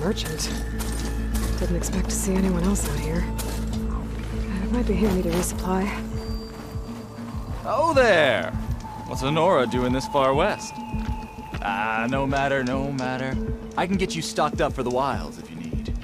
merchant. Didn't expect to see anyone else out here. It might be handy to resupply. Oh there! What's Honora doing this far west? No matter, no matter. I can get you stocked up for the wilds if you need.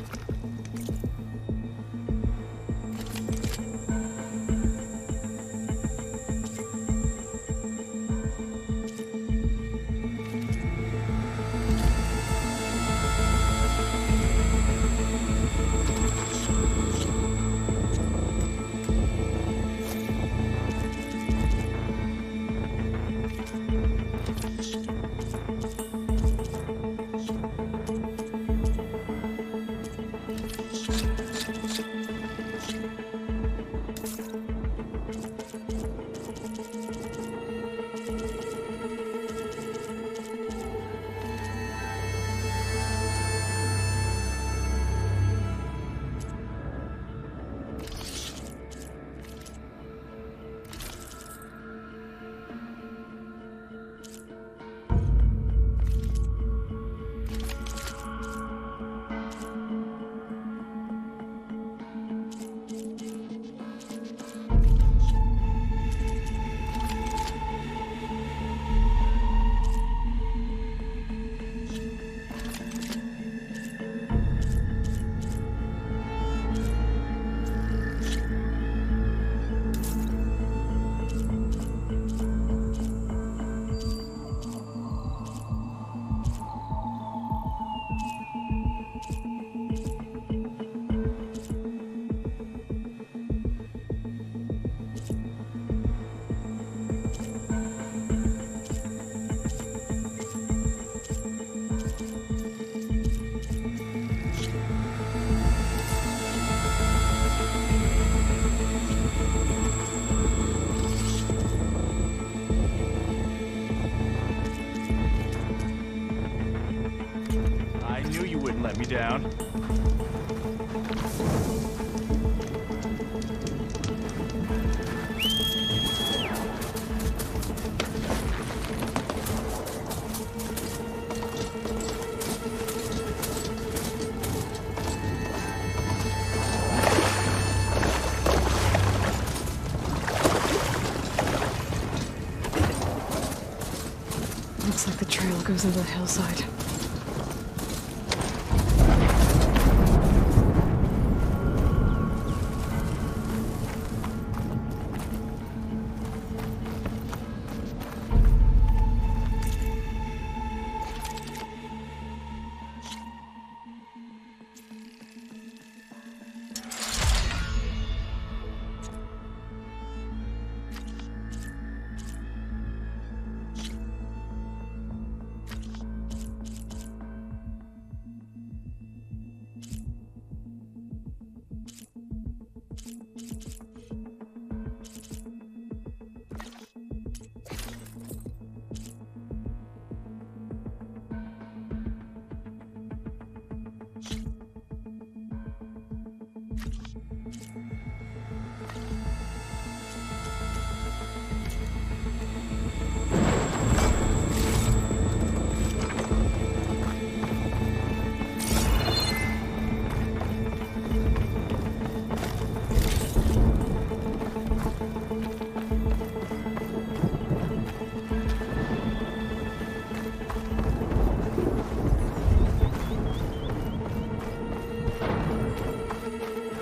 Let me down. Looks like the trail goes into the hillside.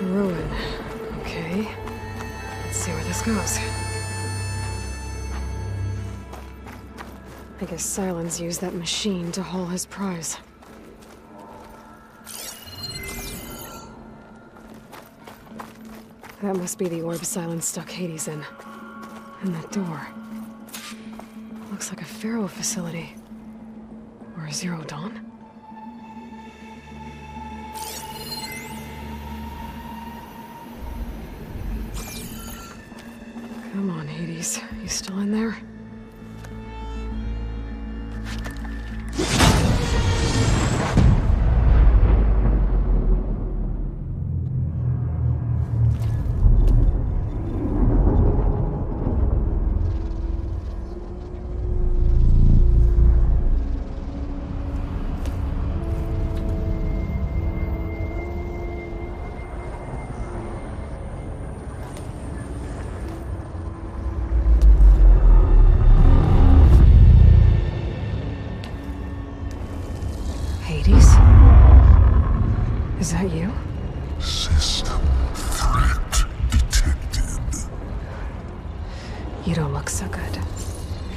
Ruin. Okay. Let's see where this goes. I guess Silence used that machine to haul his prize. That must be the orb Silence stuck Hades in. And that door. Looks like a Pharaoh facility. Or a Zero Dawn? Come on, Hades. You still in there?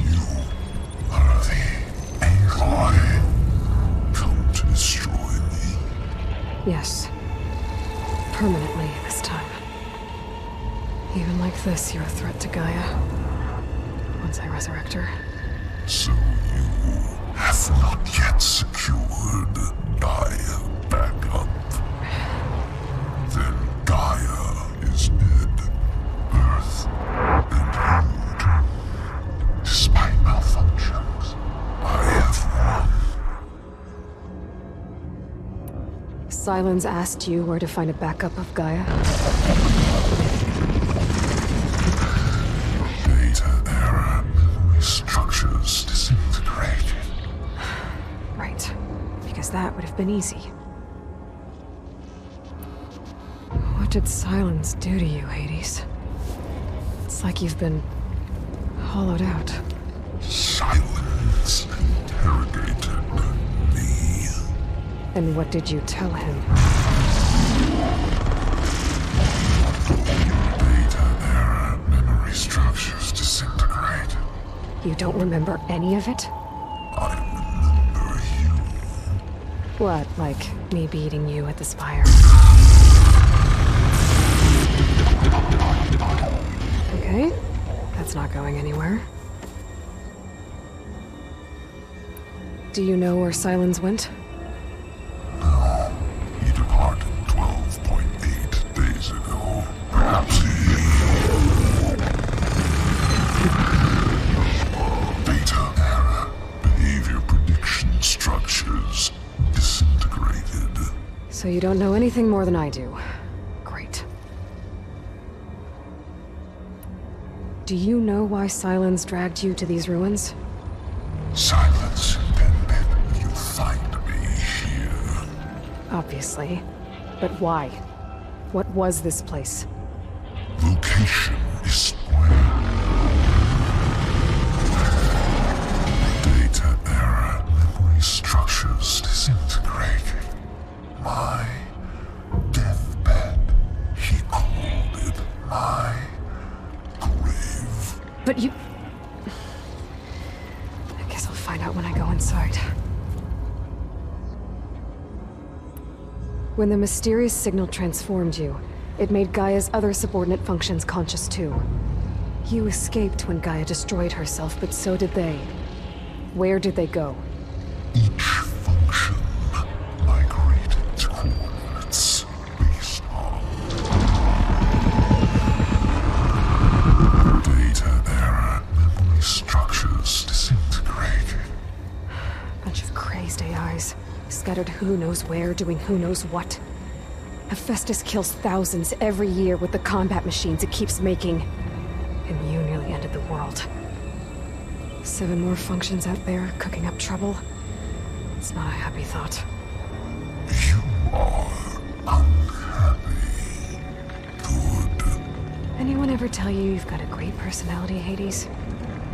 You are the Aloy. Come to destroy me. Yes. Permanently this time. Even like this, you're a threat to Gaia. Once I resurrect her. So you have not yet secured Gaia back up. Then Gaia is dead. Earth and you too. Despite malfunctions, I have won. Sylens asked you where to find a backup of Gaia? Data error, memory structures disintegrated. Right. Because that would have been easy. What did Sylens do to you, Hades? It's like you've been hollowed out. Silence interrogated me. And what did you tell him? Data error, memory structures disintegrate. You don't remember any of it? I remember you. What, like me beating you at the spire? Okay, that's not going anywhere. Do you know where Sylens went? No, he departed 12.8 days ago. Perhaps Data error, behavior prediction structures disintegrated. So you don't know anything more than I do. Great. Do you know why Sylens dragged you to these ruins? Silence intended you find me here. Obviously. But why? What was this place? Location is spoiled. Data error, memory structures disintegrated. My deathbed, he called it my grave. But you... I guess I'll find out when I go inside. When the mysterious signal transformed you, it made Gaia's other subordinate functions conscious too. You escaped when Gaia destroyed herself, but so did they. Where did they go? Each function migrated to coordinates based on data error, memory structures disintegrated. Bunch of crazed AIs, scattered who knows where, doing who knows what. Hephaestus kills thousands every year with the combat machines it keeps making. And you nearly ended the world. 7 more functions out there, cooking up trouble. It's not a happy thought. You are unhappy. Good. Anyone ever tell you you've got a great personality, Hades?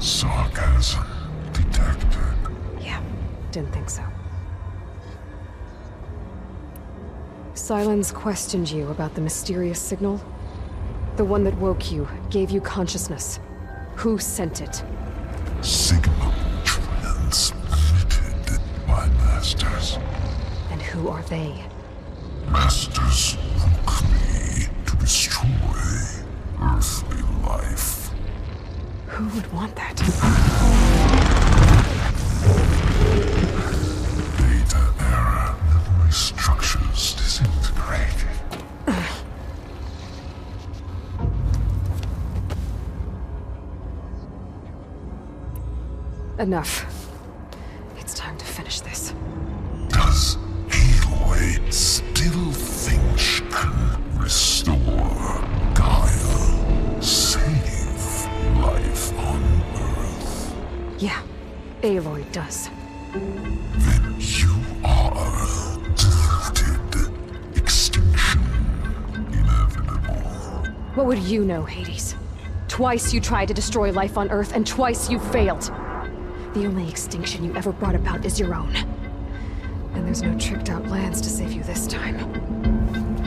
Sarcasm detected. Yeah, didn't think so. Sylens questioned you about the mysterious signal? The one that woke you, gave you consciousness. Who sent it? Signal transmitted by masters. And who are they? Masters woke me to destroy earthly life. Who would want that? Data error, memory structures disintegrated. Enough. It's time to finish this. Does Aloy still think she can restore Gaia? Save life on Earth? Yeah, Aloy does. Then you are deluded. Extinction inevitable. What would you know, Hades? Twice you tried to destroy life on Earth, and twice you failed. The only extinction you ever brought about is your own. And there's no tricked-out plans to save you this time.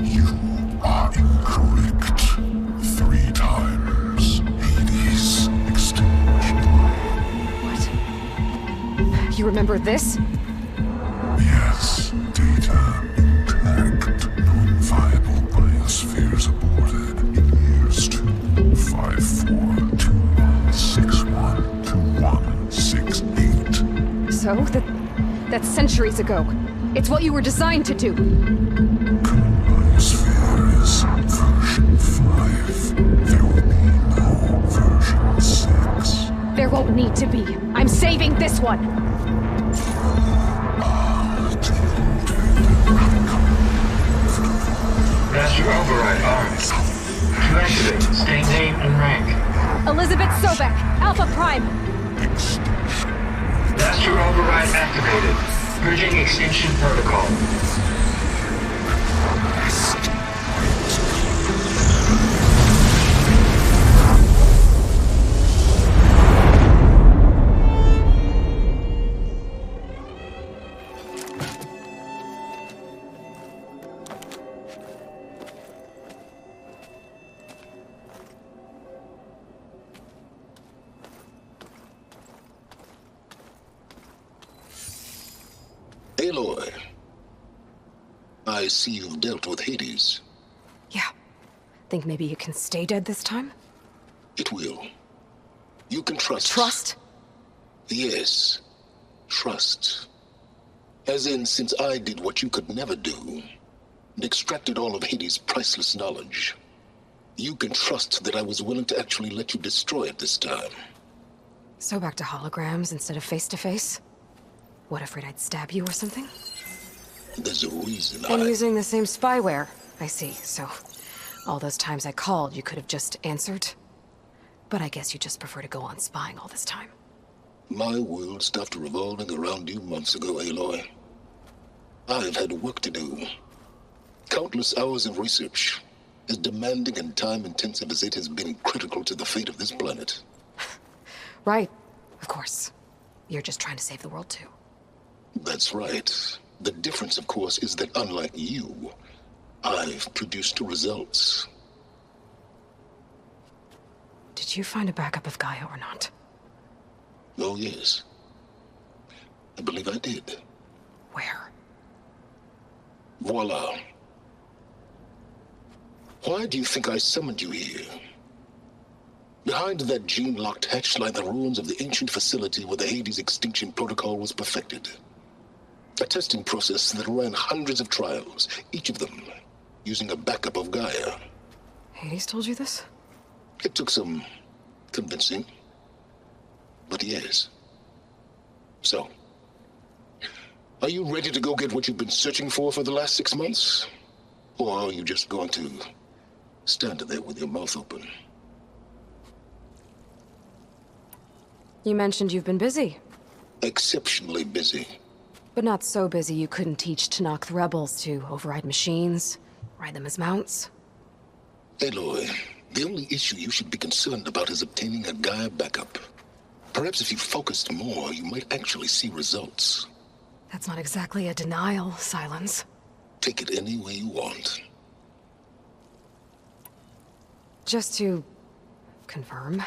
You are incorrect. 3 times Hades extinction. You remember this? Yes, data intact, non-viable biospheres aborted in years 25421612168. So, that's centuries ago. It's what you were designed to do. Biosphere is version 5. There will be no version 6. There won't need to be. I'm saving this one! Master override armed. To activate, state name and rank. Elizabeth Sobek, Alpha Prime! Master override activated. Purging extinction protocol. Aloy, I see you've dealt with Hades. Yeah. Think maybe you can stay dead this time? It will. You can trust. Trust? Yes. Trust. As in, since I did what you could never do, and extracted all of Hades' priceless knowledge, you can trust that I was willing to actually let you destroy it this time. So back to holograms instead of face-to-face? What, afraid I'd stab you or something? There's a reason And using the same spyware. I see, so all those times I called, you could have just answered? But I guess you just prefer to go on spying all this time. My world stopped revolving around you months ago, Aloy. I've had work to do. Countless hours of research, as demanding and time-intensive as it has been critical to the fate of this planet. Right, of course. You're just trying to save the world too. That's right. The difference, of course, is that unlike you, I've produced results. Did you find a backup of Gaia or not? Oh, yes. I believe I did. Where? Voila. Why do you think I summoned you here? Behind that gene-locked hatch lie the ruins of the ancient facility where the Hades extinction protocol was perfected. A testing process that ran hundreds of trials, each of them using a backup of Gaia. Hades told you this? It took some convincing, but yes. So, are you ready to go get what you've been searching for the last 6 months? Or are you just going to stand there with your mouth open? You mentioned you've been busy. Exceptionally busy. But not so busy you couldn't teach Tanakh the rebels to override machines, ride them as mounts. Aloy, the only issue you should be concerned about is obtaining a Gaia backup. Perhaps if you focused more, you might actually see results. That's not exactly a denial, Silence. Take it any way you want. Just to confirm,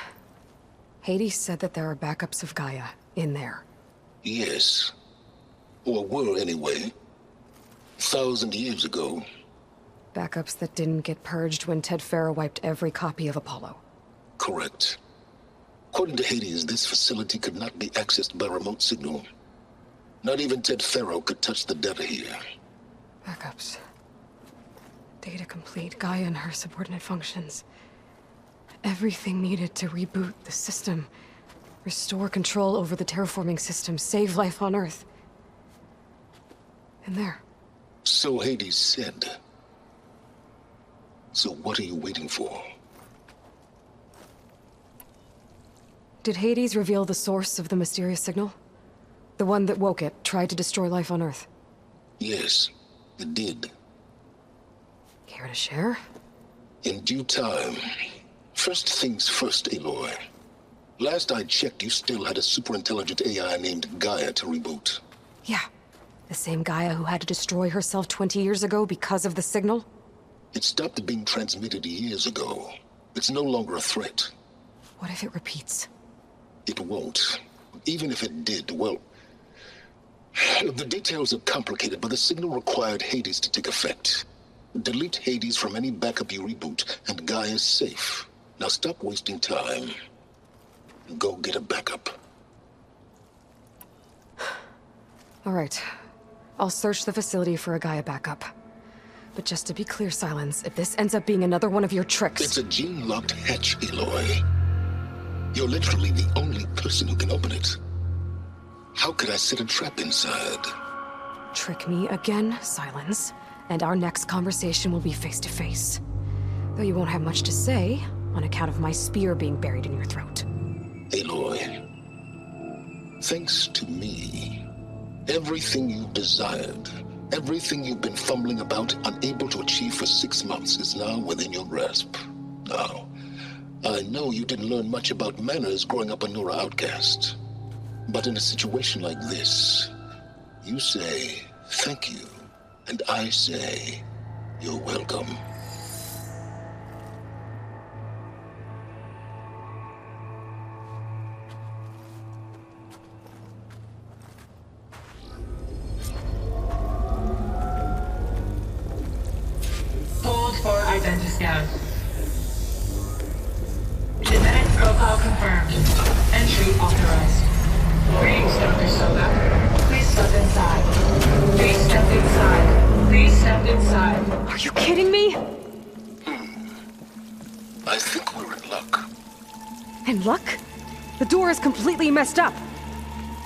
Hades said that there are backups of Gaia in there. Yes. Or were anyway. 1,000 years ago. Backups that didn't get purged when Ted Farrow wiped every copy of Apollo. Correct. According to Hades, this facility could not be accessed by remote signal. Not even Ted Farrow could touch the data here. Backups. Data complete, Gaia and her subordinate functions. Everything needed to reboot the system. Restore control over the terraforming system, save life on Earth. And there. So Hades said. So what are you waiting for? Did Hades reveal the source of the mysterious signal? The one that woke it, tried to destroy life on Earth? Yes, it did. Care to share? In due time. First things first, Aloy. Last I checked, you still had a superintelligent AI named Gaia to reboot. Yeah. The same Gaia who had to destroy herself 20 years ago because of the signal? It stopped being transmitted years ago. It's no longer a threat. What if it repeats? It won't. Even if it did, well, The details are complicated, but the signal required Hades to take effect. Delete Hades from any backup you reboot, and Guy is safe. Now stop wasting time. Go get a backup. All right. I'll search the facility for a Gaia backup. But just to be clear, Silence, if this ends up being another one of your tricks... It's a gene-locked hatch, Aloy. You're literally the only person who can open it. How could I set a trap inside? Trick me again, Silence, and our next conversation will be face-to-face. Though you won't have much to say, on account of my spear being buried in your throat. Aloy, thanks to me, everything you've desired, everything you've been fumbling about, unable to achieve for 6 months, is now within your grasp. Now, I know you didn't learn much about manners growing up a Nora outcast. But in a situation like this, you say thank you, and I say you're welcome. Hold for identity scan. Genetic profile confirmed. Entry authorized. Greetings, Dr. Soga. Please step inside. Please step inside. Please step inside. Are you kidding me? I think we're in luck. In luck? The door is completely messed up.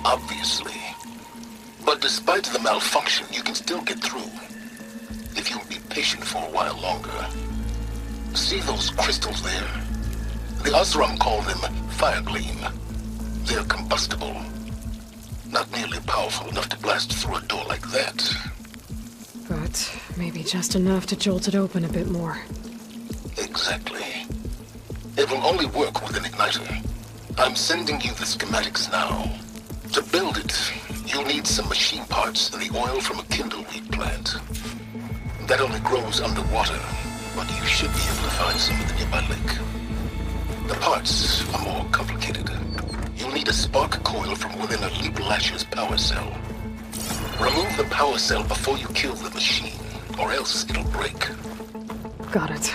Obviously. But despite the malfunction, you can still get through. If you'll be patient for a while longer. See those crystals there? The Osram call them fire gleam. They're combustible. Not nearly powerful enough to blast through a door like that. But maybe just enough to jolt it open a bit more. Exactly. It will only work with an igniter. I'm sending you the schematics now. To build it, you'll need some machine parts and the oil from a kindleweed plant. That only grows underwater, but you should be able to find some at the nearby lake. The parts are more complicated. You'll need a spark coil from within a Leap Lasher's power cell. Remove the power cell before you kill the machine, or else it'll break. Got it.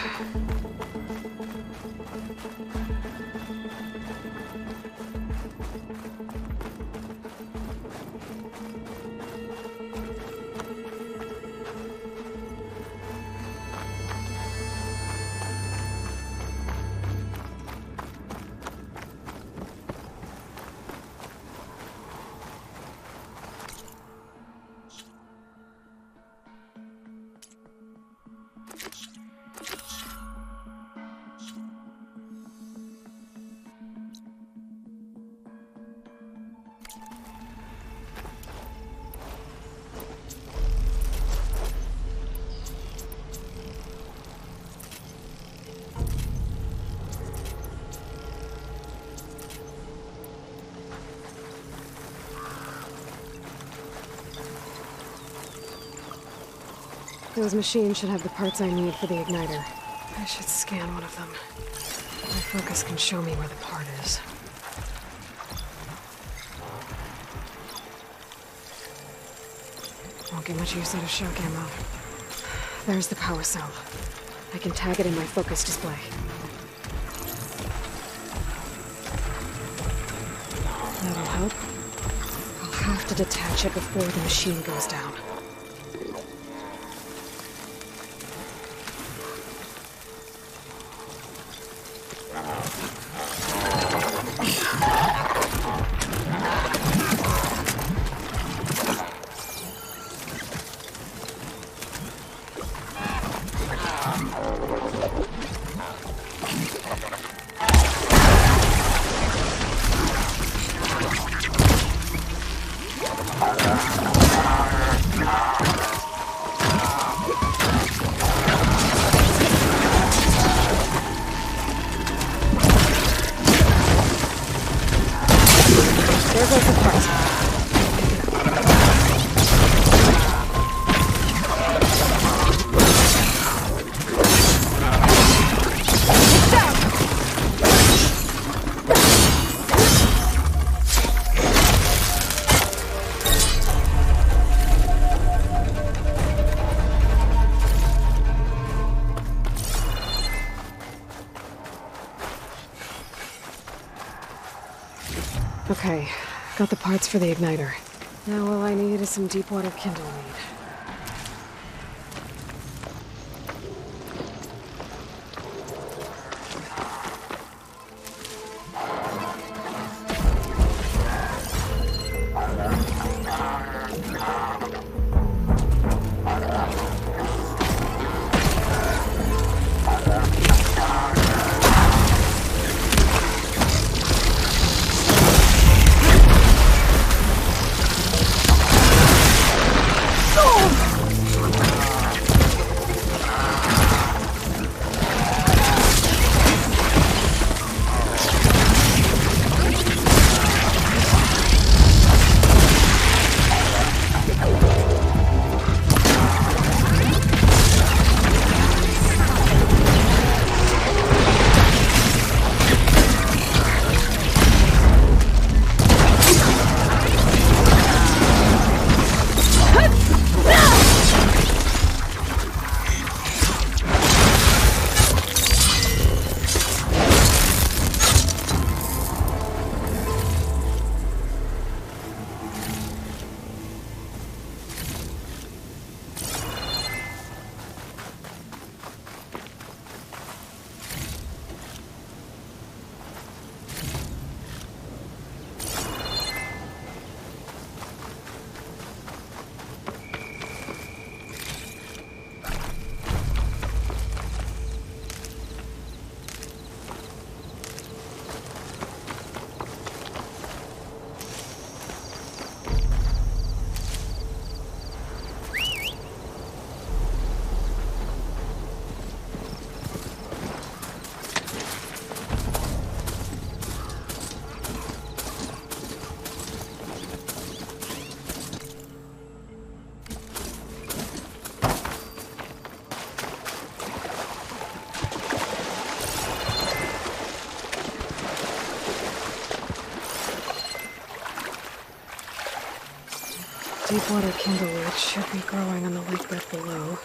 Those machines should have the parts I need for the igniter. I should scan one of them. My focus can show me where the part is. Won't get much use out of shock ammo. There's the power cell. I can tag it in my focus display. That'll help. I'll have to detach it before the machine goes down. There goes the part. Okay, got the parts for the igniter. Now all I need is some deep water kindle weed. Deepwater kindleweed should be growing on the lake bed below.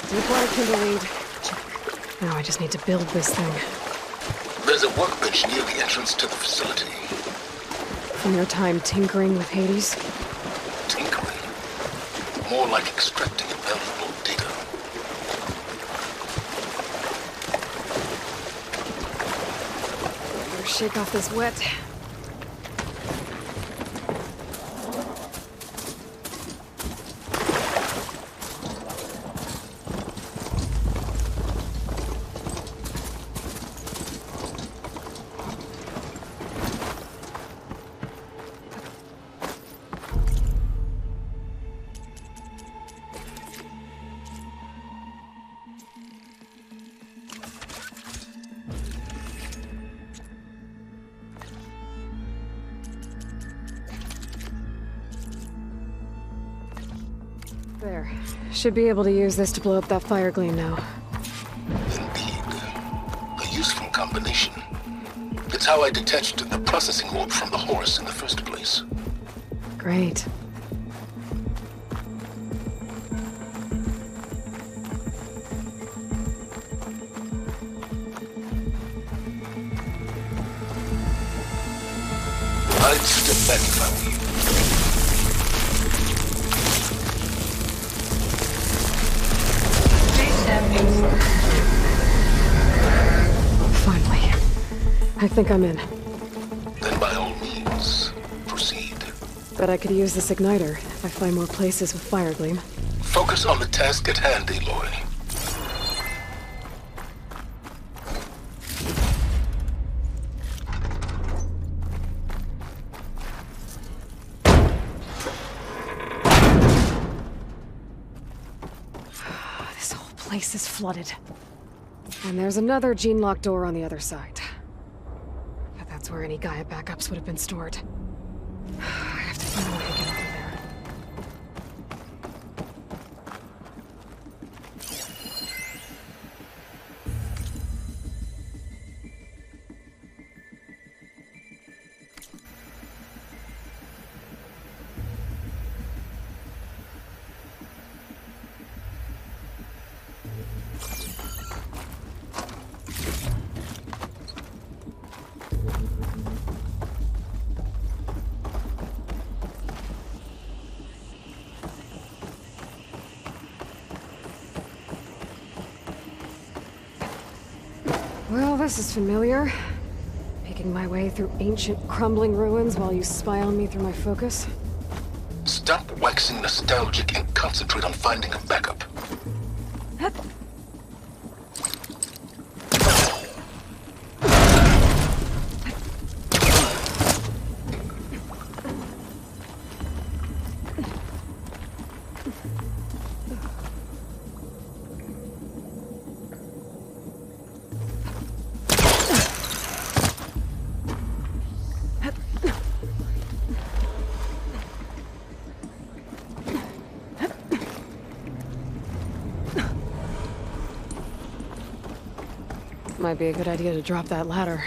Deepwater kindleweed. Check. Now I just need to build this thing. There's a workbench near the entrance to the facility. From their time tinkering with Hades? Tinkering? More like extracting valuable data. Better shake off this wet. There. Should be able to use this to blow up that fire gleam now. Indeed. A useful combination. It's how I detached the processing orb from the Horus in the first place. Great. I'd step back if I were you. Finally. I think I'm in. Then by all means, proceed. Bet I could use this igniter if I find more places with fire gleam. Focus on the task at hand, Aloy. This whole place is flooded. And there's another gene-locked door on the other side. But that's where any Gaia backups would have been stored. I have to find a way to get over there. this is familiar. Making my way through ancient, crumbling ruins while you spy on me through my focus. Stop waxing nostalgic and concentrate on finding a backup. Might be a good idea to drop that ladder.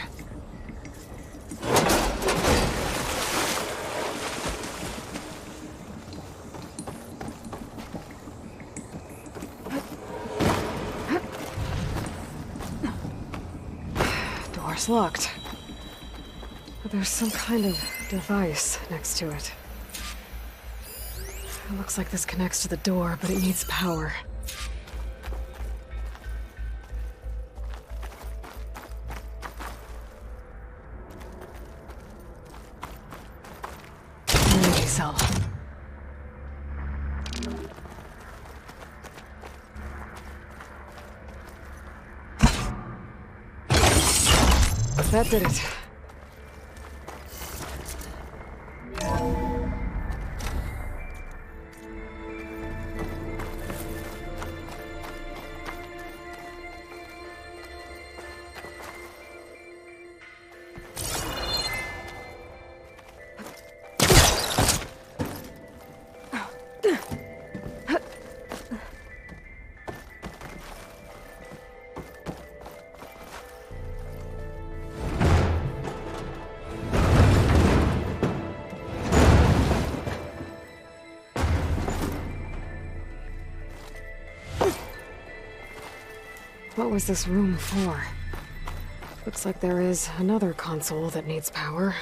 Door's locked. But there's some kind of device next to it. It looks like this connects to the door, but it needs power. Cell. That did it. What was this room for? Looks like there is another console that needs power.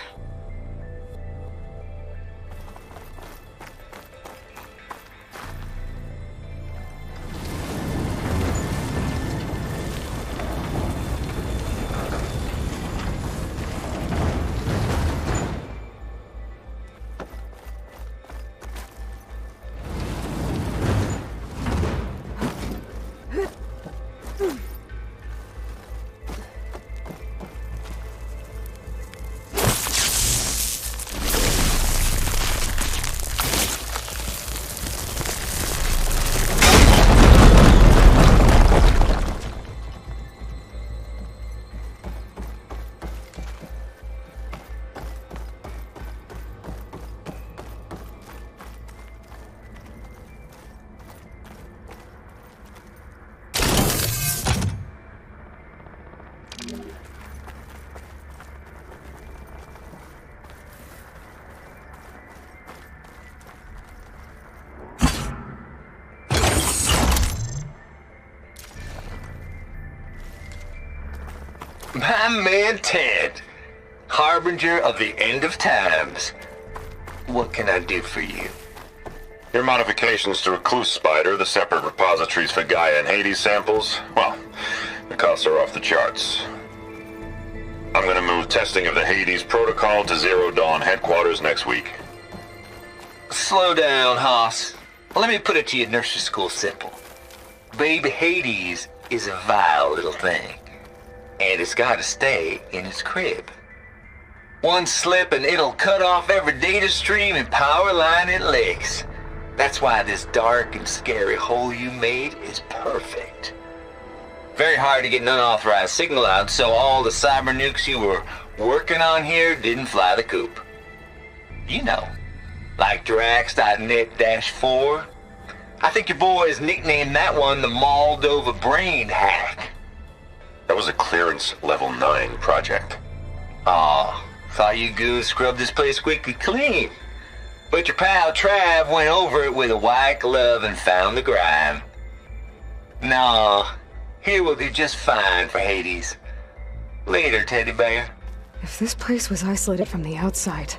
My man Ted, harbinger of the end of times. What can I do for you? Your modifications to Recluse Spider, the separate repositories for Gaia and Hades samples, well, the costs are off the charts. I'm gonna move testing of the Hades protocol to Zero Dawn headquarters next week. Slow down, Hoss. Let me put it to you nursery school simple. Baby Hades is a vile little thing, and it's gotta stay in its crib. One slip and it'll cut off every data stream and power line it licks. That's why this dark and scary hole you made is perfect. Very hard to get an unauthorized signal out, so all the cyber nukes you were working on here didn't fly the coop. You know, like Drax.net-4. I think your boys nicknamed that one the Moldova Brain Hack. That was a clearance level 9 project. Aw, thought you goons scrubbed this place squeaky clean. But your pal Trav went over it with a white glove and found the grime. No, here will do just fine for Hades. Later, teddy bear. If this place was isolated from the outside,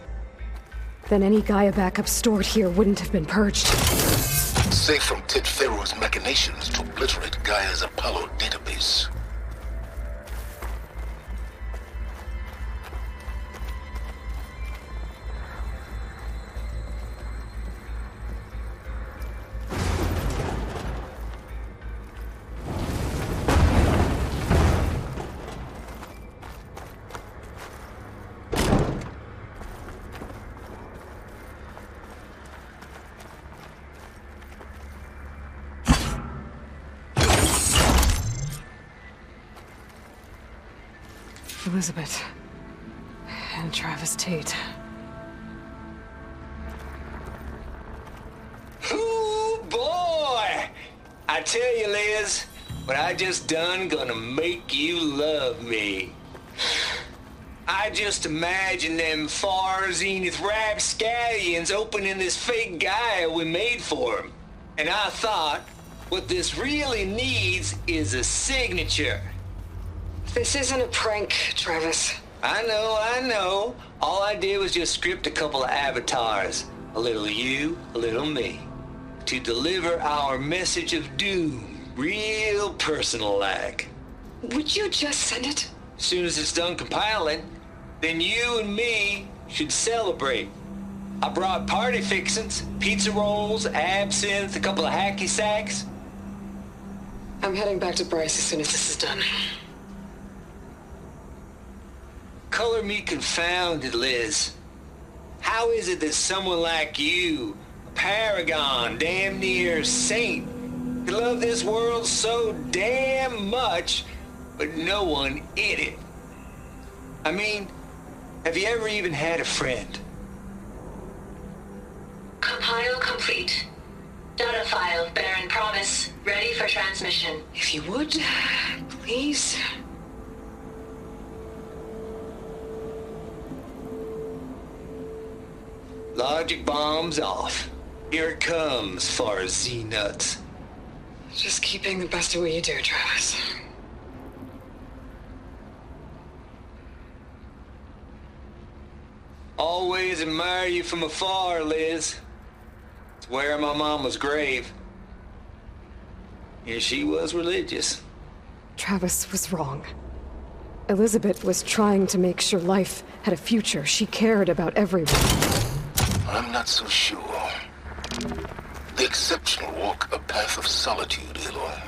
then any Gaia backup stored here wouldn't have been purged. Safe from Ted Pharaoh's machinations to obliterate Gaia's Apollo database. Elizabeth. And Travis Tate. Ooh, boy! I tell you, Liz, what I just done gonna make you love me. I just imagine them far zenith rapscallions opening this fake guy we made for him. And I thought, what this really needs is a signature. This isn't a prank, Travis. I know. All I did was just script a couple of avatars. A little you, a little me. To deliver our message of doom, real personal-like. Would you just send it? As soon as it's done compiling, then you and me should celebrate. I brought party fixings, pizza rolls, absinthe, a couple of hacky sacks. I'm heading back to Bryce as soon as this is done. Color me confounded, Liz. How is it that someone like you, a paragon, damn near saint, could love this world so damn much, but no one in it? I mean, have you ever even had a friend? Compile complete. Data file, Baron Promise, ready for transmission. If you would, please. Logic bomb's off. Here it comes, far as Z-nuts. Just keep being the best at what you do, Travis. Always admire you from afar, Liz. It's where my mama's grave. Yeah, she was religious. Travis was wrong. Elizabeth was trying to make sure life had a future. She cared about everyone. I'm not so sure. The exceptional walk a path of solitude, Aloy.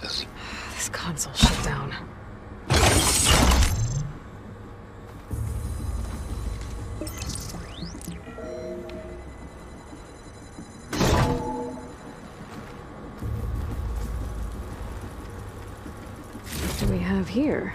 This console shut down. What do we have here?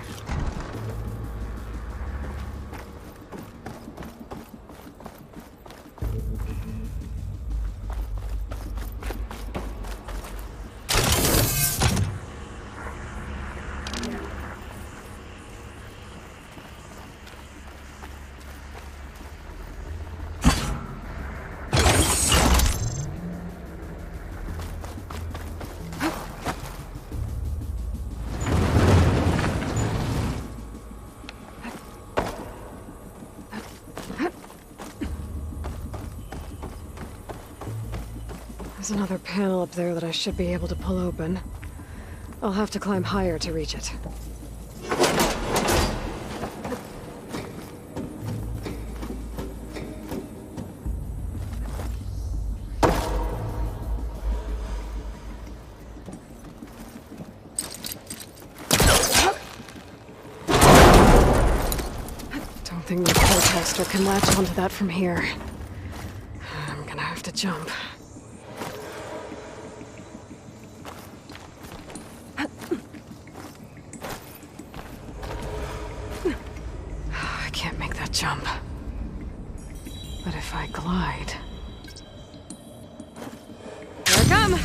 There's another panel up there that I should be able to pull open. I'll have to climb higher to reach it. Don't think the protester can latch onto that from here. I'm gonna have to jump. Jump. But if I glide... Here I come!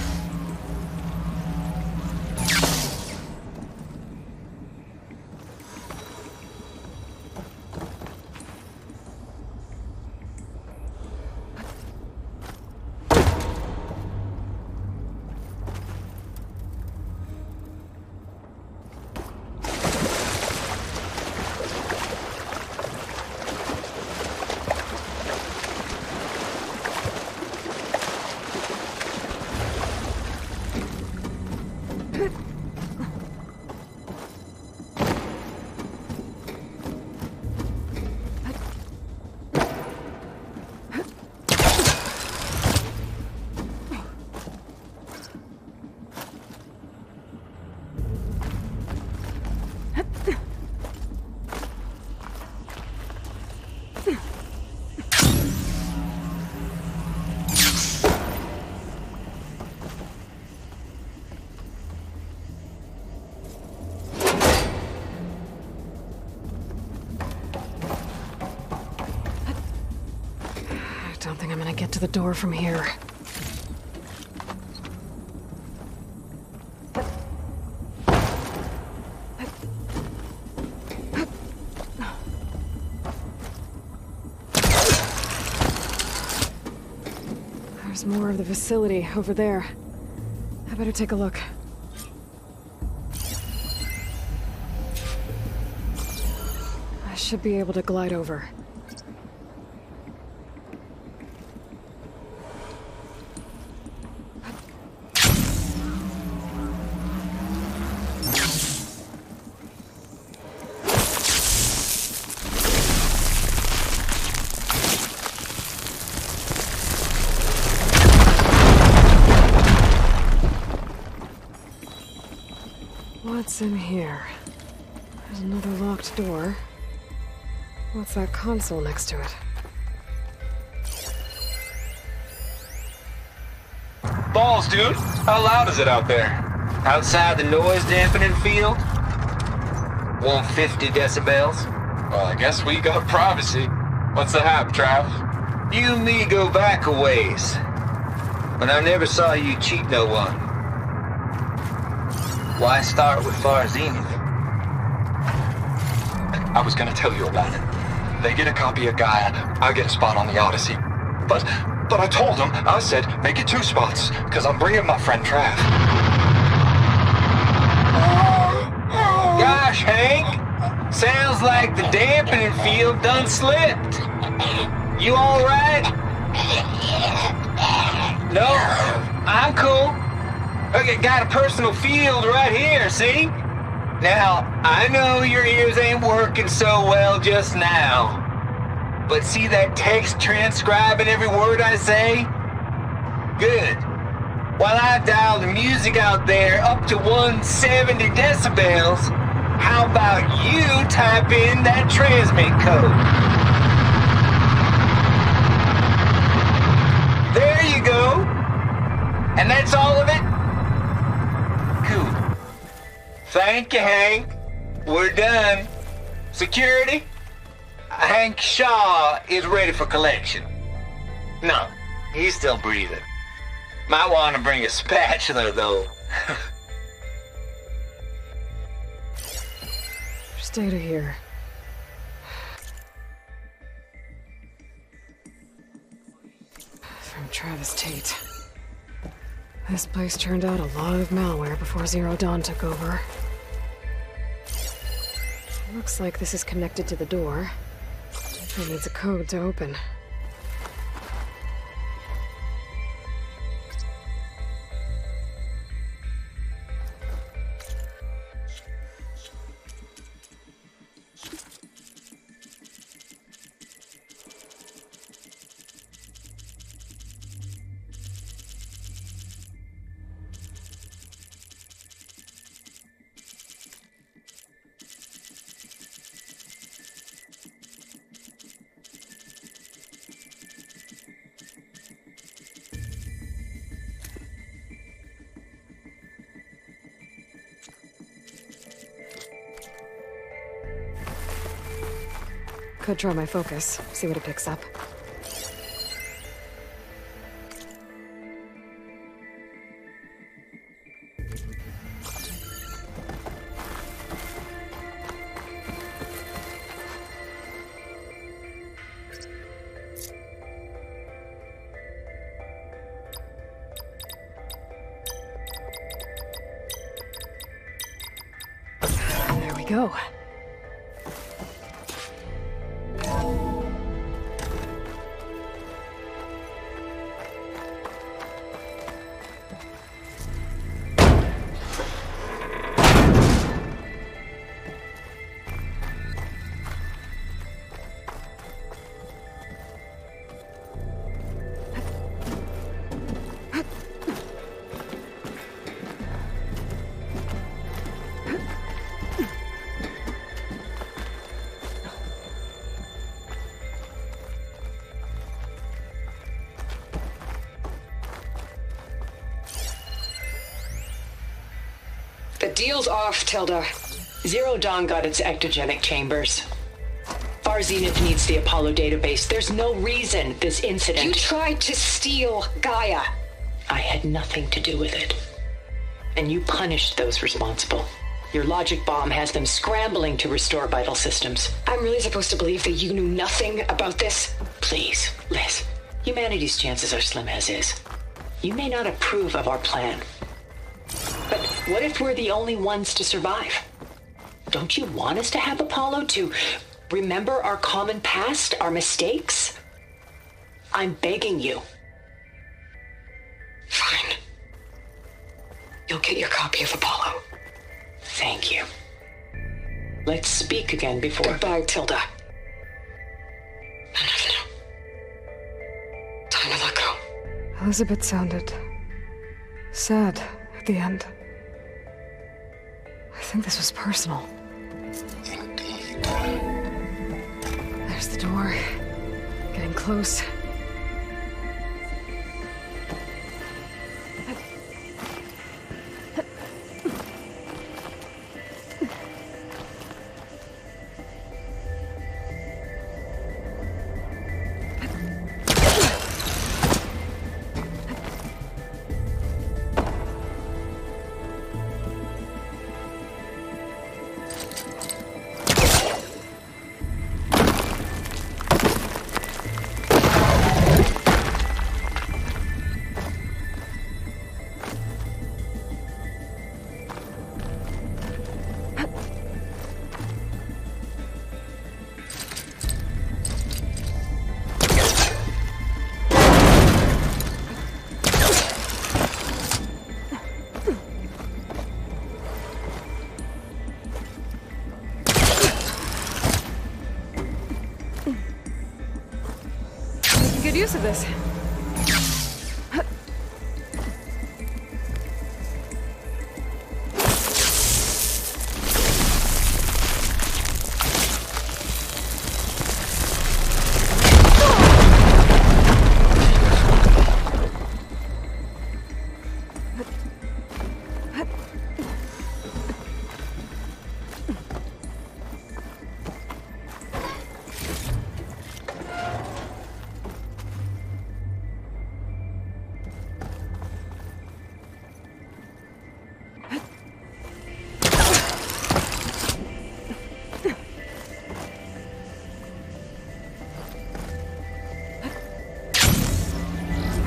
Don't think I'm gonna get to the door from here. There's more of the facility over there. I better take a look. I should be able to glide over. What's in here? There's another locked door. What's that console next to it? Balls, dude. How loud is it out there? Outside the noise dampening field? 150 decibels? Well, I guess we got privacy. What's the hap, Trav? You and me go back a ways. But I never saw you cheat no one. Why start with Far Zenith? I was gonna tell you about it. They get a copy of Gaia, I get a spot on the Odyssey. But I told them, I said, make it 2 spots, because I'm bringing my friend Trav. Gosh, Hank. Sounds like the dampening field done slipped. You alright? No, I'm cool. Okay, got a personal field right here, see? Now, I know your ears ain't working so well just now. But see that text transcribing every word I say? Good. While I dial the music out there up to 170 decibels, how about you type in that transmit code? There you go. And that's all of it? Cool. Thank you, Hank. We're done. Security? Hank Shaw is ready for collection. No, he's still breathing. Might want to bring a spatula, though. Just data here. From Travis Tate. This place turned out a lot of malware before Zero Dawn took over. Looks like this is connected to the door. It needs a code to open. Could try my focus, see what it picks up. There we go. The deal's off, Tilda. Zero Dawn got its ectogenic chambers. Far Our Zenith needs the Apollo database. There's no reason this incident... You tried to steal Gaia. I had nothing to do with it. And you punished those responsible. Your logic bomb has them scrambling to restore vital systems. I'm really supposed to believe that you knew nothing about this? Please, Liz. Humanity's chances are slim as is. You may not approve of our plan. But what if we're the only ones to survive? Don't you want us to have Apollo to remember our common past, our mistakes? I'm begging you. Fine. You'll get your copy of Apollo. Thank you. Let's speak again before... Goodbye, Tilda. Enough now. Time to let go. Elizabeth sounded sad at the end. I think this was personal. Indeed. There's the door. Getting close. Good use of this.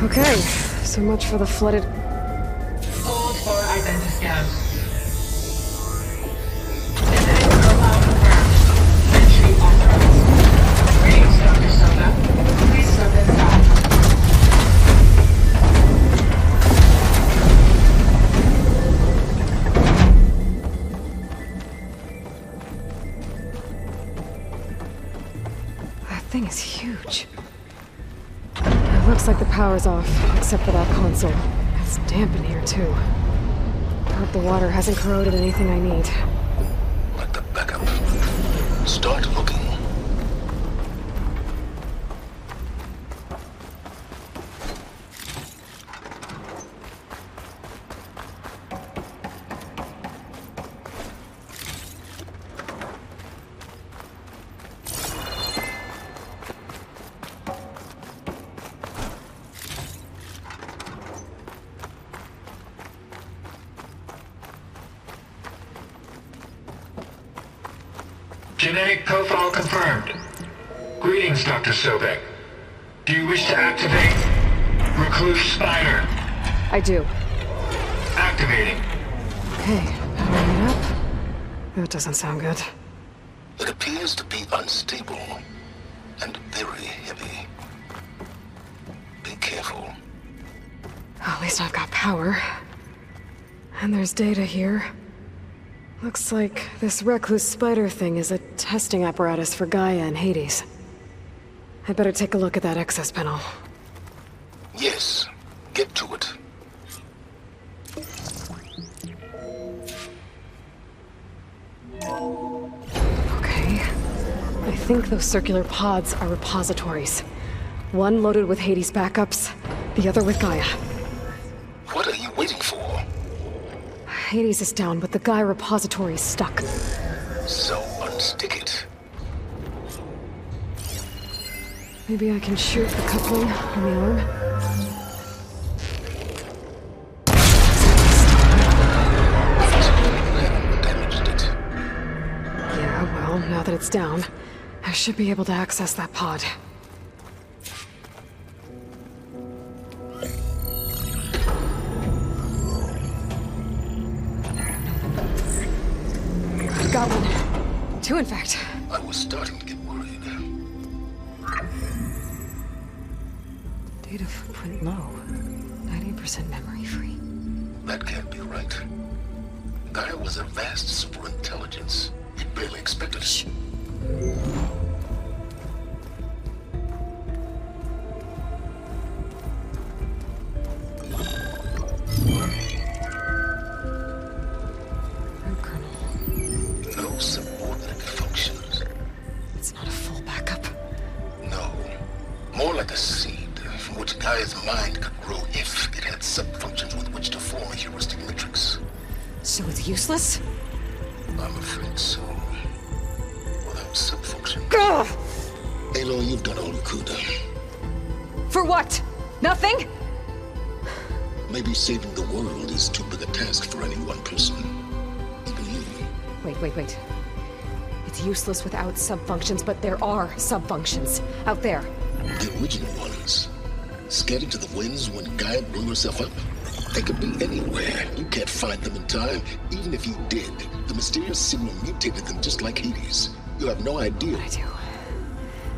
Okay, so much for the flooded... Hold for identiscan. Profile confirmed. Entry authorized. Greetings, Dr. Soda. Please step inside. That thing is huge. It looks like the power's off, except for that console. It's damp in here, too. I hope the water hasn't corroded anything I need. Like the backup. Start looking. Genetic profile confirmed. Greetings, Dr. Sobek. Do you wish to activate Recluse Spider? I do. Activating. Okay, powering it up. That doesn't sound good. It appears to be unstable and very heavy. Be careful. At least I've got power. And there's data here. Looks like this recluse spider thing is a testing apparatus for Gaia and Hades. I'd better take a look at that access panel. Yes, get to it. Okay. I think those circular pods are repositories. One loaded with Hades backups, the other with Gaia. What are you waiting for? Hades is down, but the Gaia repository is stuck. So unstick it. Maybe I can shoot the coupling on the arm? Damaged it. Yeah, well, now that it's down, I should be able to access that pod. Got one. Two, in fact. I was starting to get worried. Data footprint low. 90% memory free. That can't be right. Gaia was a vast superintelligence. You barely expected it. No subordinate functions. It's not a full backup. No. More like a seed from which Gaia's mind could grow if it had sub-functions with which to form a heuristic matrix. So it's useless? I'm afraid so. Without sub-function. Ugh! Aloy, you've done all you could. For what? Nothing? Maybe saving the world is too big a task for any one person. Even you. Wait. It's useless without sub-functions, but there are sub-functions out there. The original ones. Scattered to the winds when Gaia blew herself up. They could be anywhere. You can't find them in time. Even if you did, the mysterious signal mutated them just like Hades. You have no idea. I do.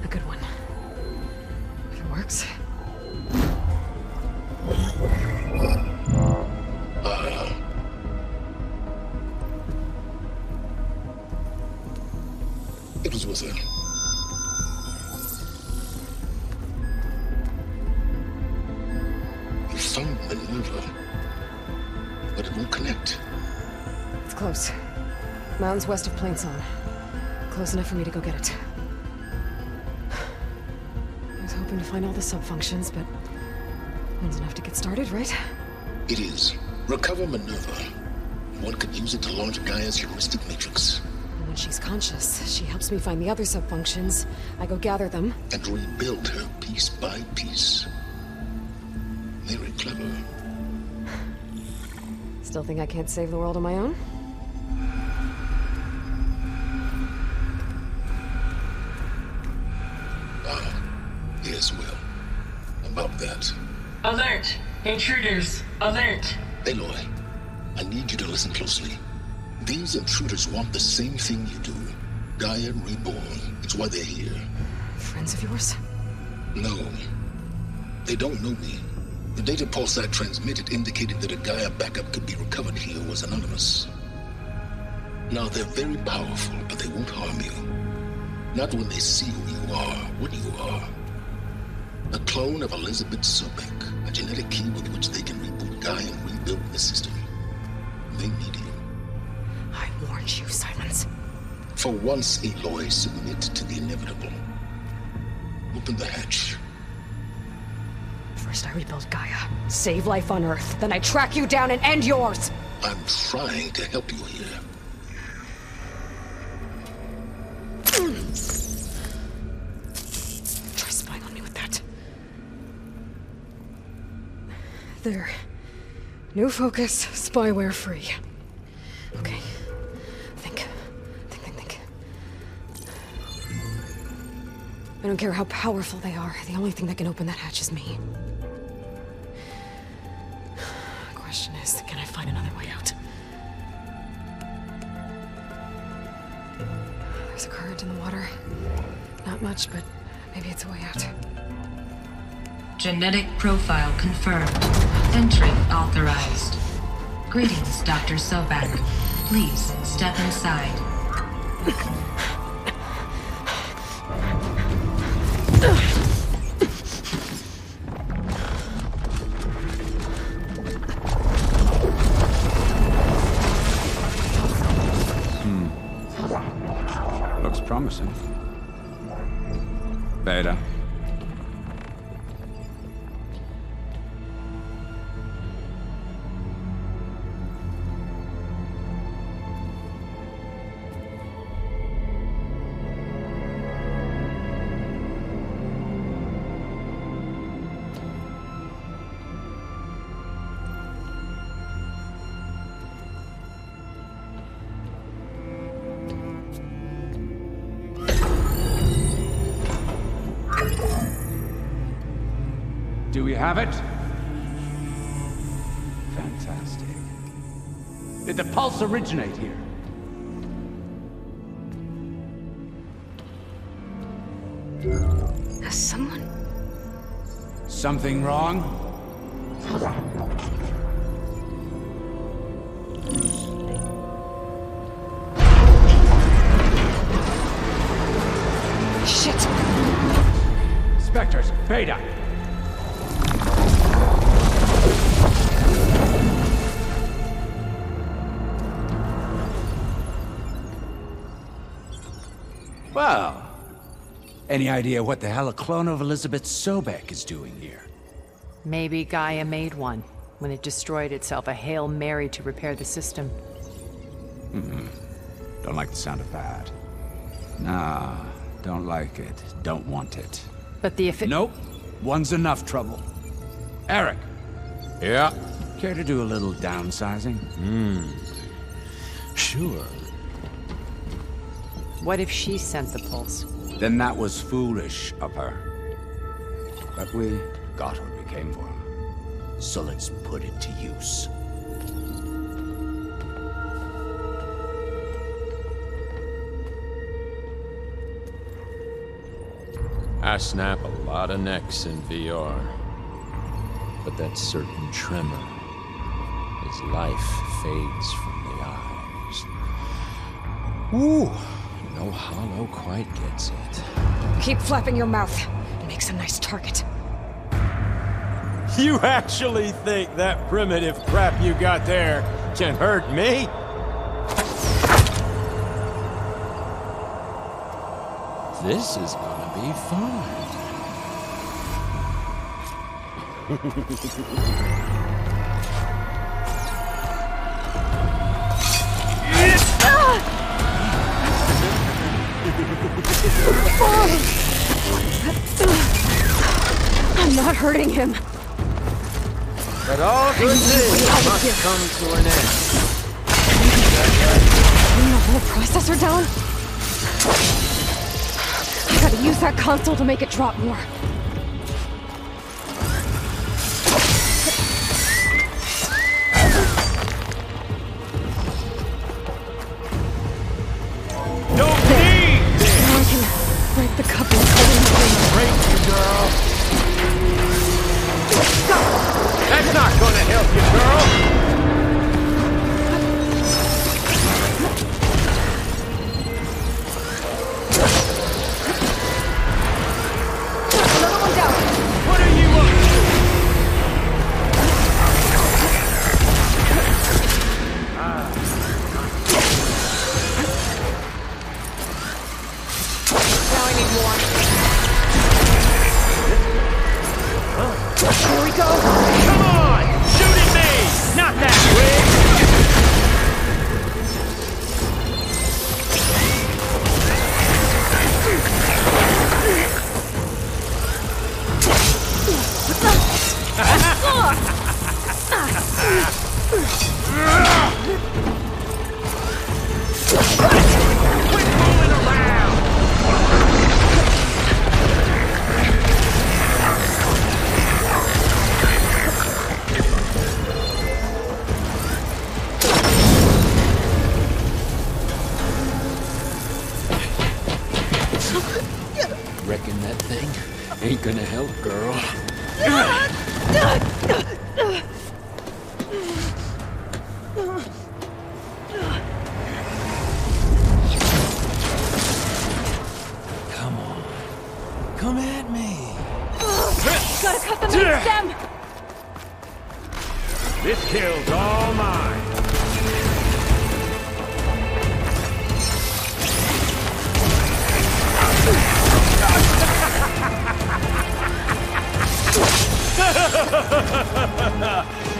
A good one. If it works. It was with her. You found Minerva, but it won't connect. It's close. Mountains west of Plainsong. Close enough for me to go get it. I was hoping to find all the sub-functions, but one's enough to get started, right? It is. Recover Minerva. One could use it to launch Gaia's heuristic matrix. And when she's conscious, she helps me find the other sub-functions. I go gather them. And rebuild her piece by piece. Very clever. Still think I can't save the world on my own? Yes, Will. About that. Alert! Intruders! Alert! Aloy, I need you to listen closely. These intruders want the same thing you do. Gaia reborn. It's why they're here. Friends of yours? No. They don't know me. The data pulse I transmitted indicated that a Gaia backup could be recovered here was anonymous. Now, they're very powerful, but they won't harm you. Not when they see who you are, what you are. A clone of Elizabeth Sobek, a genetic key with which they can reboot Gaia and rebuild the system. They need you. I warned you, Silence. For once, Aloy, submit to the inevitable. Open the hatch. First I rebuild Gaia, save life on Earth, then I track you down and end yours! I'm trying to help you here. Try spying on me with that. There. New focus, spyware free. Okay. Think. I don't care how powerful they are. The only thing that can open that hatch is me. The question is, can I find another way out? There's a current in the water. Not much, but maybe it's a way out. Genetic profile confirmed. Entry authorized. Greetings, Dr. Sobek. Please step inside. Looks promising. Beta. Do we have it? Fantastic. Did the pulse originate here? Has someone... Something wrong? Shit! Spectres, Beta! Well, any idea what the hell a clone of Elizabeth Sobek is doing here? Maybe Gaia made one when it destroyed itself, a Hail Mary to repair the system. Don't like the sound of that. Nah, don't like it. Don't want it. But the Nope. One's enough trouble. Eric. Yeah? Care to do a little downsizing? Sure. What if she sent the pulse? Then that was foolish of her. But we got what we came for. So let's put it to use. I snap a lot of necks in VR. But that certain tremor as life fades from the eyes. Ooh, no hollow quite gets it. Keep flapping your mouth. It makes a nice target. You actually think that primitive crap you got there can hurt me? This is gonna be fun. I'm not hurting him. But all good things must come to an end. Bring the whole processor down? I gotta use that console to make it drop more. Don't need this! Now I can break the coupling holding the thing. Break you, girl! That's not gonna help you, girl! Another one down. What are you up to? Now I need more. Here we go. Come on! Shoot at me! Not that way! Quit fooling around! Reckon that thing ain't gonna help, girl. Come on. Come at me. Gotta cut the main stem. This kill's all mine.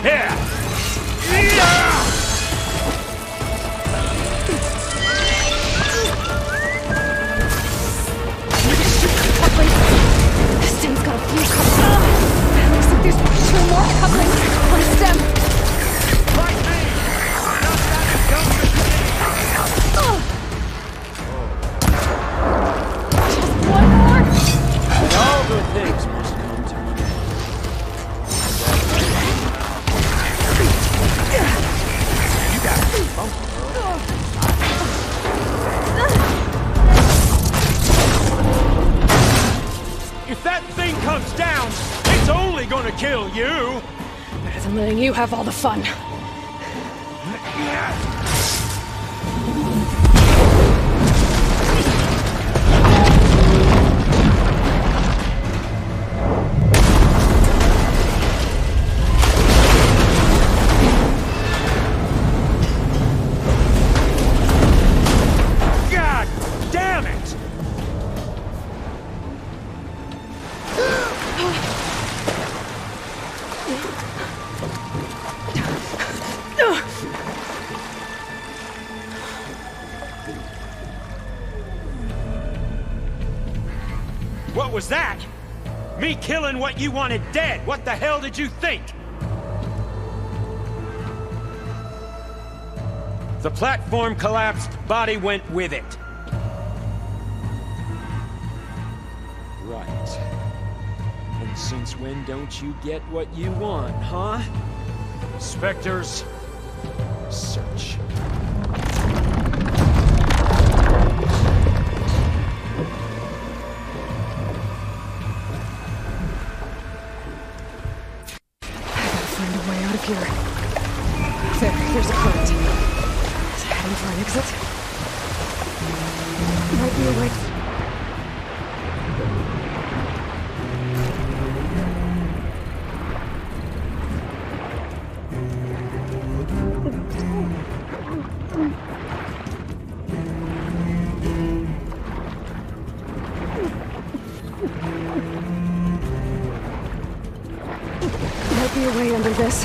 Here! This thing's got a few couplings. Looks like there's 2 more couplings on the stem. Fight me! comes down, it's only gonna kill you! Better than letting you have all the fun. God damn it! What was that? Me killing what you wanted dead. What the hell did you think? The platform collapsed, body went with it. Right. And since when don't you get what you want, huh? Spectres, search. Find a way out of here. There's a current. Is it heading for an exit? Might be a way. Might be a way under this.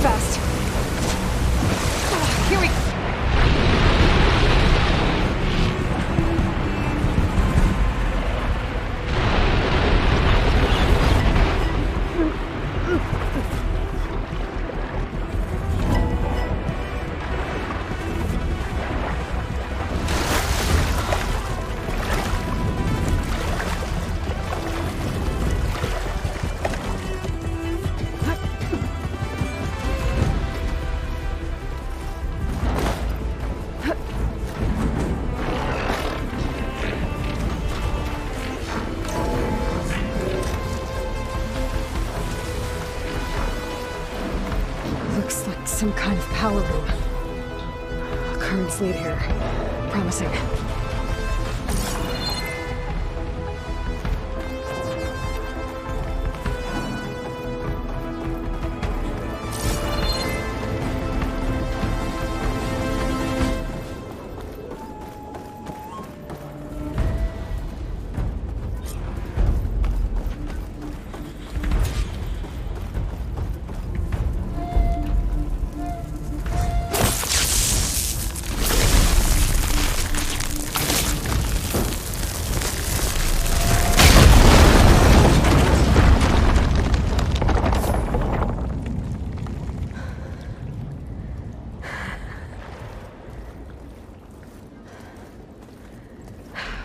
Fast. Here we go. Looks like some kind of power room. Currents lead here. Promising.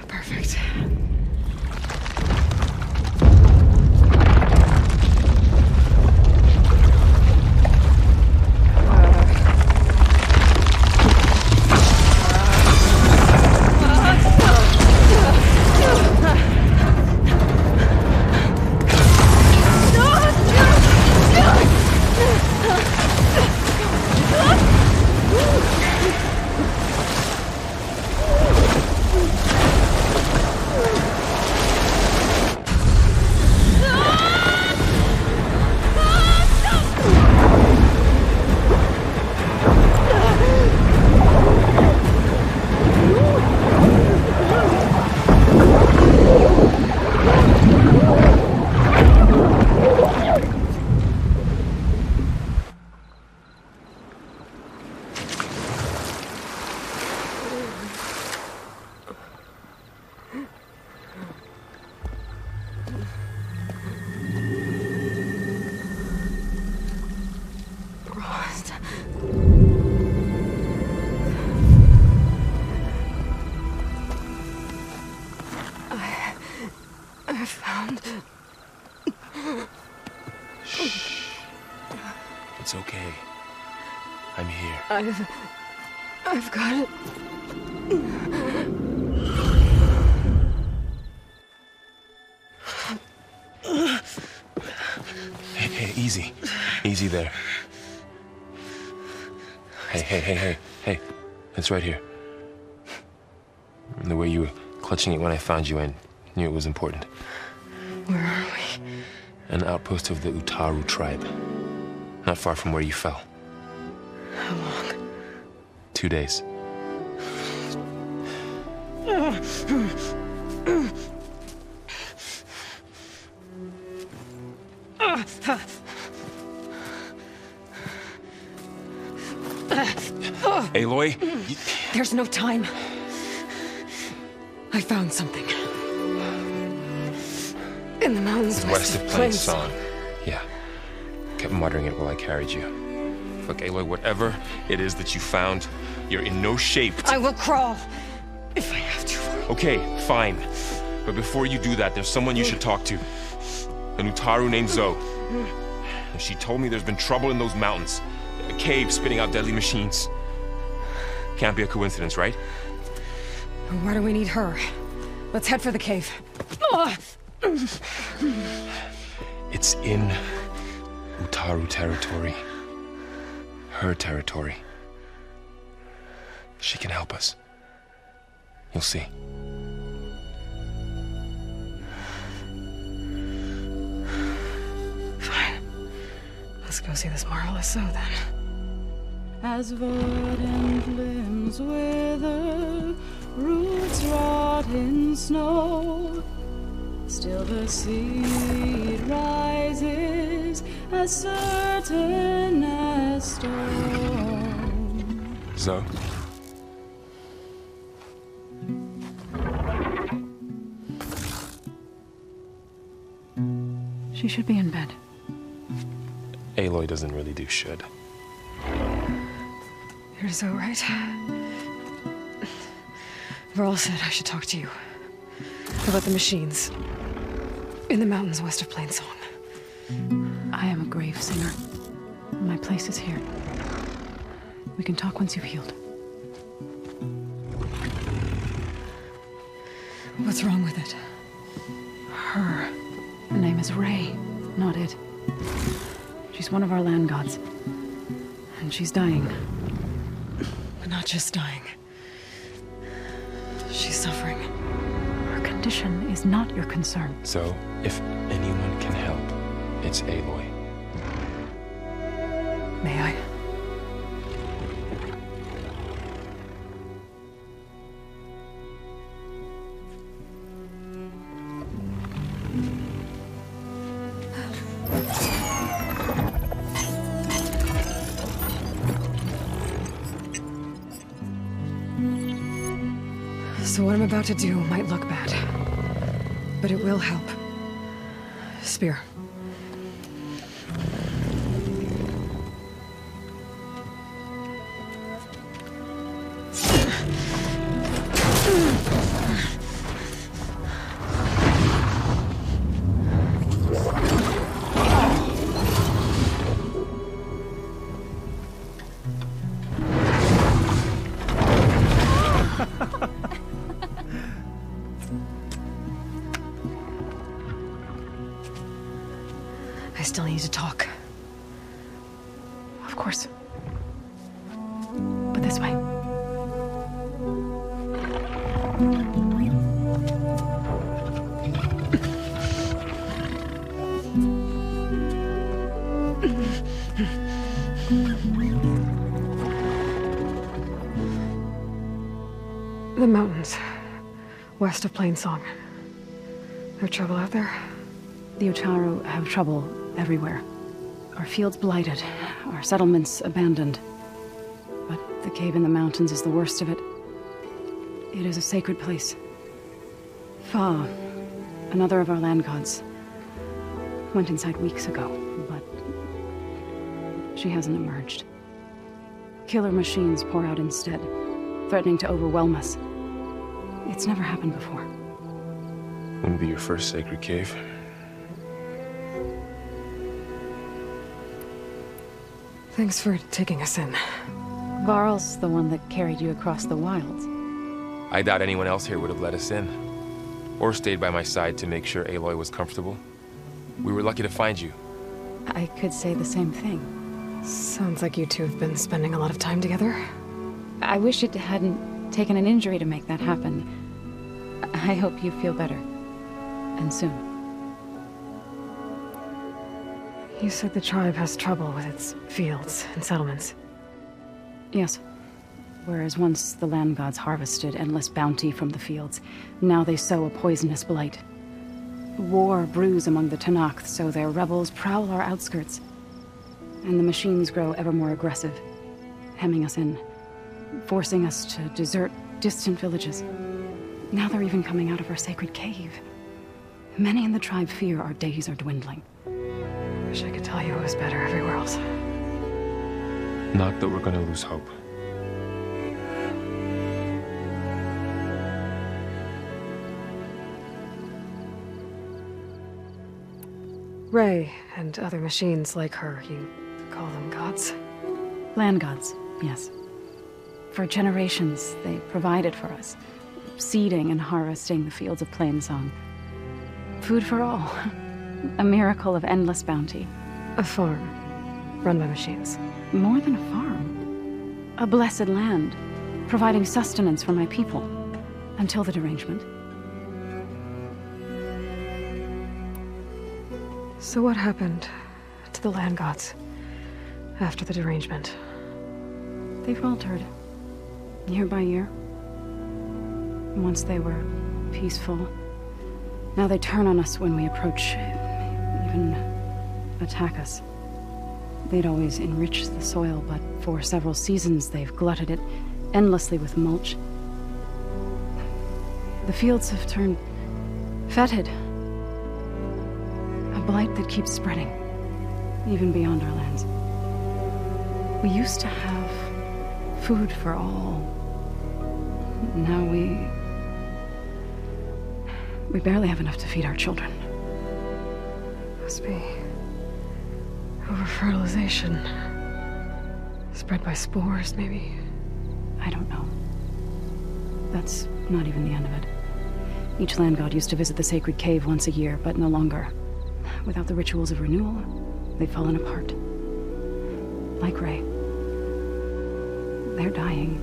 Perfect. I've got it. Hey, easy. Easy there. Hey. It's right here. The way you were clutching it when I found you, I knew it was important. Where are we? An outpost of the Utaru tribe. Not far from where you fell. How long? 2 days. Aloy? There's no time. I found something. In the mountains West of Plainsong. Yeah. Kept muttering it while I carried you. Look, Aloy, whatever it is that you found, you're in no shape to... I will crawl, if I have to. Okay, fine. But before you do that, there's someone you should talk to. An Utaru named Zoe. And she told me there's been trouble in those mountains. A cave spitting out deadly machines. Can't be a coincidence, right? Why do we need her? Let's head for the cave. It's in Utaru territory. Her territory. She can help us. You'll see. Fine. Let's go see this marvelous Zoe then. As verdant limbs wither, roots rot in snow, still the seed rises as certain as stone. Zoe? She should be in bed. Aloy doesn't really do should. You're so right. Varl said I should talk to you about the machines in the mountains west of Plainsong. I am a grave singer. My place is here. We can talk once you've healed. What's wrong with it? Her. The name is Ray, not it. She's one of our land gods. And she's dying. But not just dying. She's suffering. Her condition is not your concern. So, if anyone can help, it's Aloy. May I? So what I'm about to do might look bad, but it will help. Spear. I still need to talk. Of course. But this way. The mountains, west of Plainsong. No trouble out there? The Utaru have trouble everywhere. Our fields blighted, our settlements abandoned. But the cave in the mountains is the worst of it. It is a sacred place. Fa, another of our land gods, went inside weeks ago, but she hasn't emerged. Killer machines pour out instead, threatening to overwhelm us. It's never happened before. Wouldn't be your first sacred cave. Thanks for taking us in. Varl's the one that carried you across the wilds. I doubt anyone else here would have let us in. Or stayed by my side to make sure Aloy was comfortable. We were lucky to find you. I could say the same thing. Sounds like you two have been spending a lot of time together. I wish it hadn't taken an injury to make that happen. I hope you feel better. And soon. You said the tribe has trouble with its fields and settlements. Yes. Whereas once the land gods harvested endless bounty from the fields, now they sow a poisonous blight. War brews among the Tenakth, so their rebels prowl our outskirts. And the machines grow ever more aggressive, hemming us in, forcing us to desert distant villages. Now they're even coming out of our sacred cave. Many in the tribe fear our days are dwindling. Wish I could tell you it was better everywhere else. Not that we're gonna lose hope. Ray and other machines like her, you call them gods? Land gods, yes. For generations, they provided for us, seeding and harvesting the fields of Plainsong. Food for all. A miracle of endless bounty. A farm, run by machines. More than a farm. A blessed land, providing sustenance for my people, until the derangement. So what happened to the land gods after the derangement? They faltered, year by year. Once they were peaceful, now they turn on us when we approach, even attack us. They'd always enrich the soil, but for several seasons they've glutted it endlessly with mulch. The fields have turned fetid. A blight that keeps spreading, even beyond our lands. We used to have food for all. Now we barely have enough to feed our children. Must be over-fertilization. Spread by spores, maybe? I don't know. That's not even the end of it. Each land god used to visit the sacred cave once a year, but no longer. Without the rituals of renewal, they've fallen apart. Like Ray. They're dying.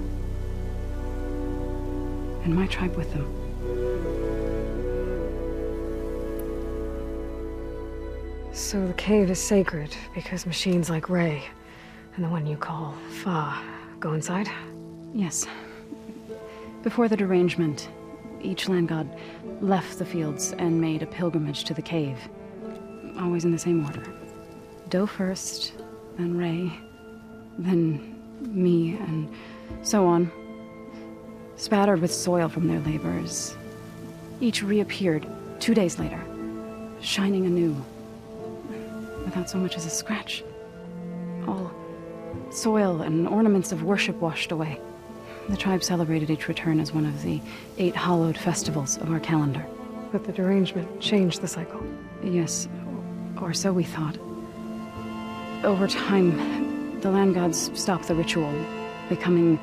And my tribe with them. So the cave is sacred because machines like Ray and the one you call Fa go inside? Yes. Before the derangement, each land god left the fields and made a pilgrimage to the cave. Always in the same order. Do first, then Ray, then me, and so on. Spattered with soil from their labors. Each reappeared 2 days later, shining anew. Without so much as a scratch. All soil and ornaments of worship washed away. The tribe celebrated each return as one of the 8 hallowed festivals of our calendar. But the derangement changed the cycle. Yes, or so we thought. Over time, the land gods stopped the ritual, becoming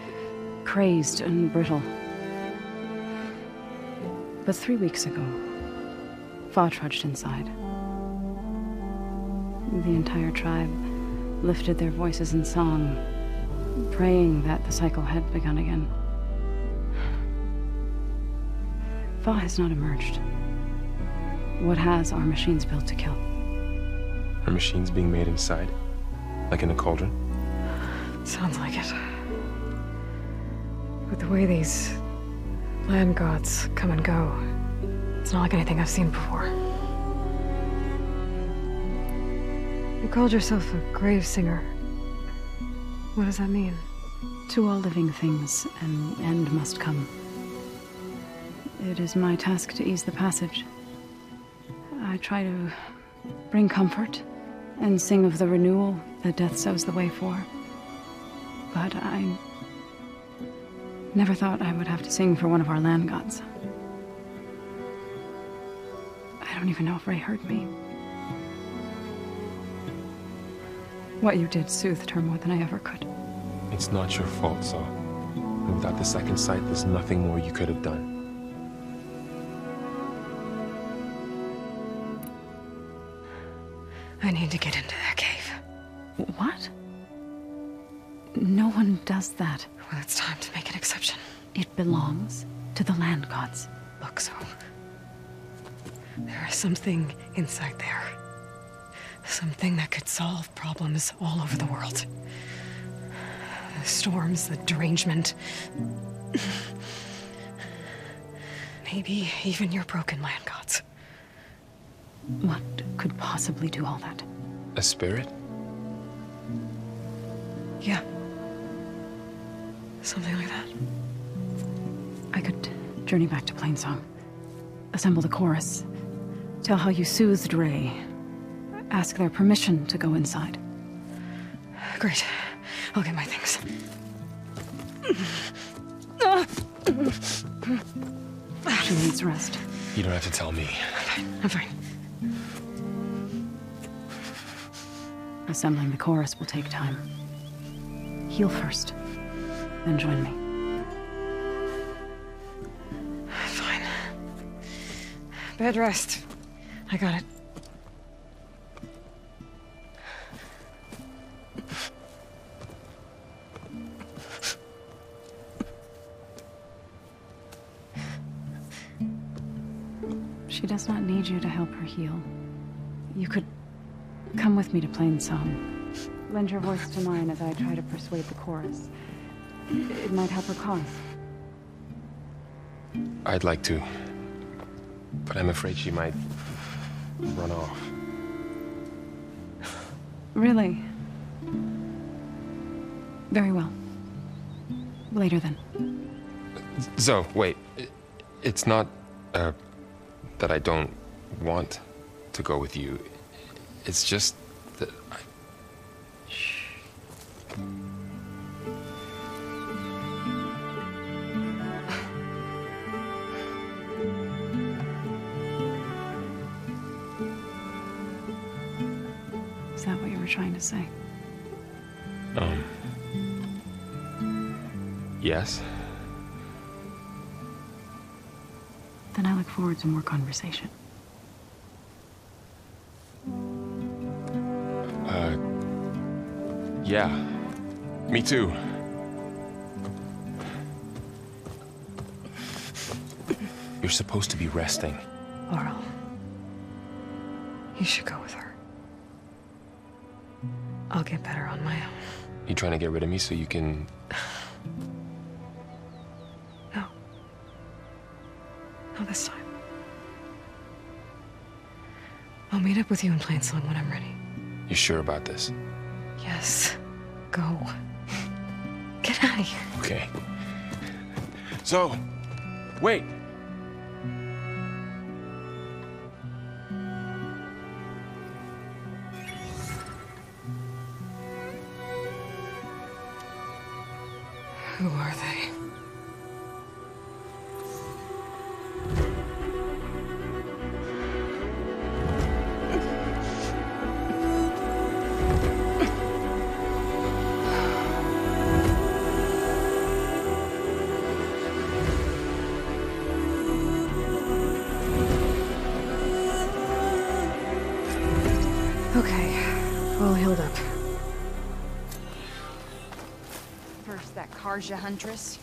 crazed and brittle. But 3 weeks ago, Fa trudged inside. The entire tribe lifted their voices in song, praying that the cycle had begun again. Fa has not emerged. What has are machines built to kill? Are machines being made inside? Like in a cauldron? Sounds like it. With the way these land gods come and go, it's not like anything I've seen before. You called yourself a grave singer. What does that mean? To all living things, an end must come. It is my task to ease the passage. I try to bring comfort and sing of the renewal that death sows the way for. But I never thought I would have to sing for one of our land gods. I don't even know if Ray heard me. What you did soothed her more than I ever could. It's not your fault, Saul. And without the second sight, there's nothing more you could have done. I need to get into that cave. What? No one does that. Well, it's time to make an exception. It belongs to the land gods. Look, so... there is something inside there. Something that could solve problems all over the world. The storms, the derangement. Maybe even your broken land gods. What could possibly do all that? A spirit? Yeah. Something like that. I could journey back to Plainsong. Assemble the chorus. Tell how you soothed Ray. Ask their permission to go inside. Great. I'll get my things. She needs rest. You don't have to tell me. I'm fine. Assembling the chorus will take time. Heal first, then join me. Fine. Bed rest. I got it. She does not need you to help her heal. You could come with me to Plainsong. Lend your voice to mine as I try to persuade the chorus. It might help her cause. I'd like to. But I'm afraid she might run off. Really? Very well. Later then. Zoe, wait. It's not, that I don't want to go with you. It's just that I... Shh. Is that what you were trying to say? Yes? Then I look forward to more conversation. Yeah. Me too. You're supposed to be resting. Laurel. You should go with her. I'll get better on my own. You trying to get rid of me so you can... No. Not this time. I'll meet up with you in Plainsong when I'm ready. You sure about this? Yes. Go. Get out of here. Okay. So, wait. Who are they? Okay, all healed up. First that Karja Huntress,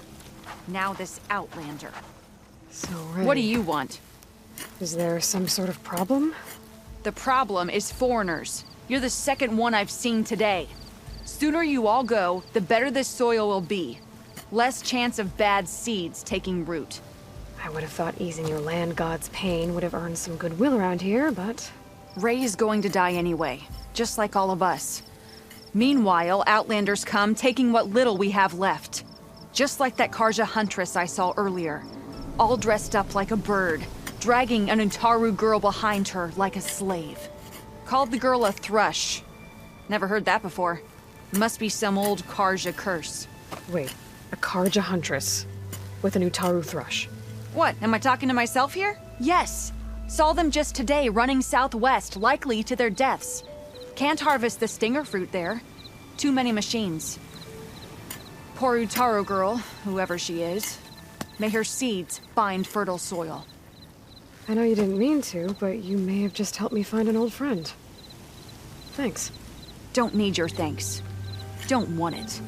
now this Outlander. So, Ray, What do you want? Is there some sort of problem? The problem is foreigners. You're the second one I've seen today. Sooner you all go, the better this soil will be. Less chance of bad seeds taking root. I would have thought easing your land god's pain would have earned some goodwill around here, but... Ray is going to die anyway, just like all of us. Meanwhile, Outlanders come, taking what little we have left. Just like that Karja Huntress I saw earlier. All dressed up like a bird, dragging an Utaru girl behind her like a slave. Called the girl a thrush. Never heard that before. Must be some old Karja curse. Wait, a Karja Huntress with an Utaru thrush. What, am I talking to myself here? Yes. Saw them just today running southwest, likely to their deaths. Can't harvest the stinger fruit there. Too many machines. poor Utaru girl, whoever she is. May her seeds find fertile soil. I know you didn't mean to, but you may have just helped me find an old friend. Thanks. Don't need your thanks. Don't want it.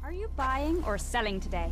Are you buying or selling today?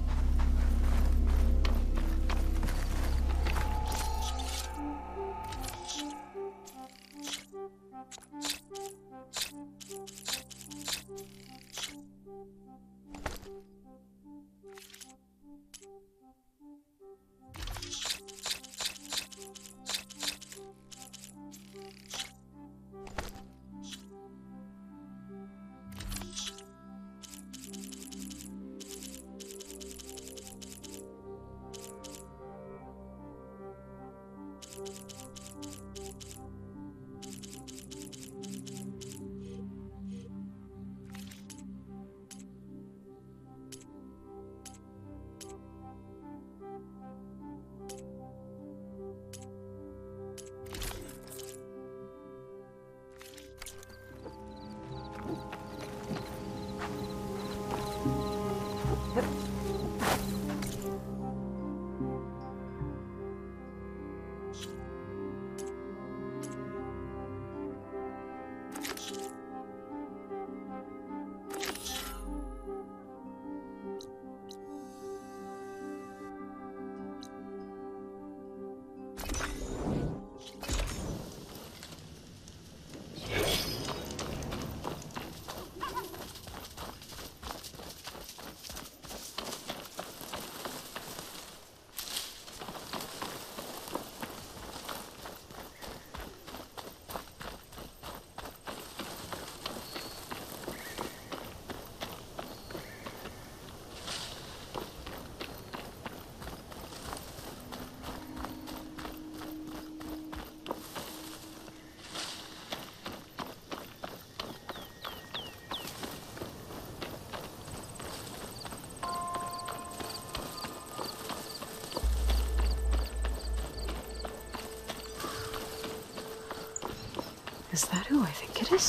Is that who I think it is?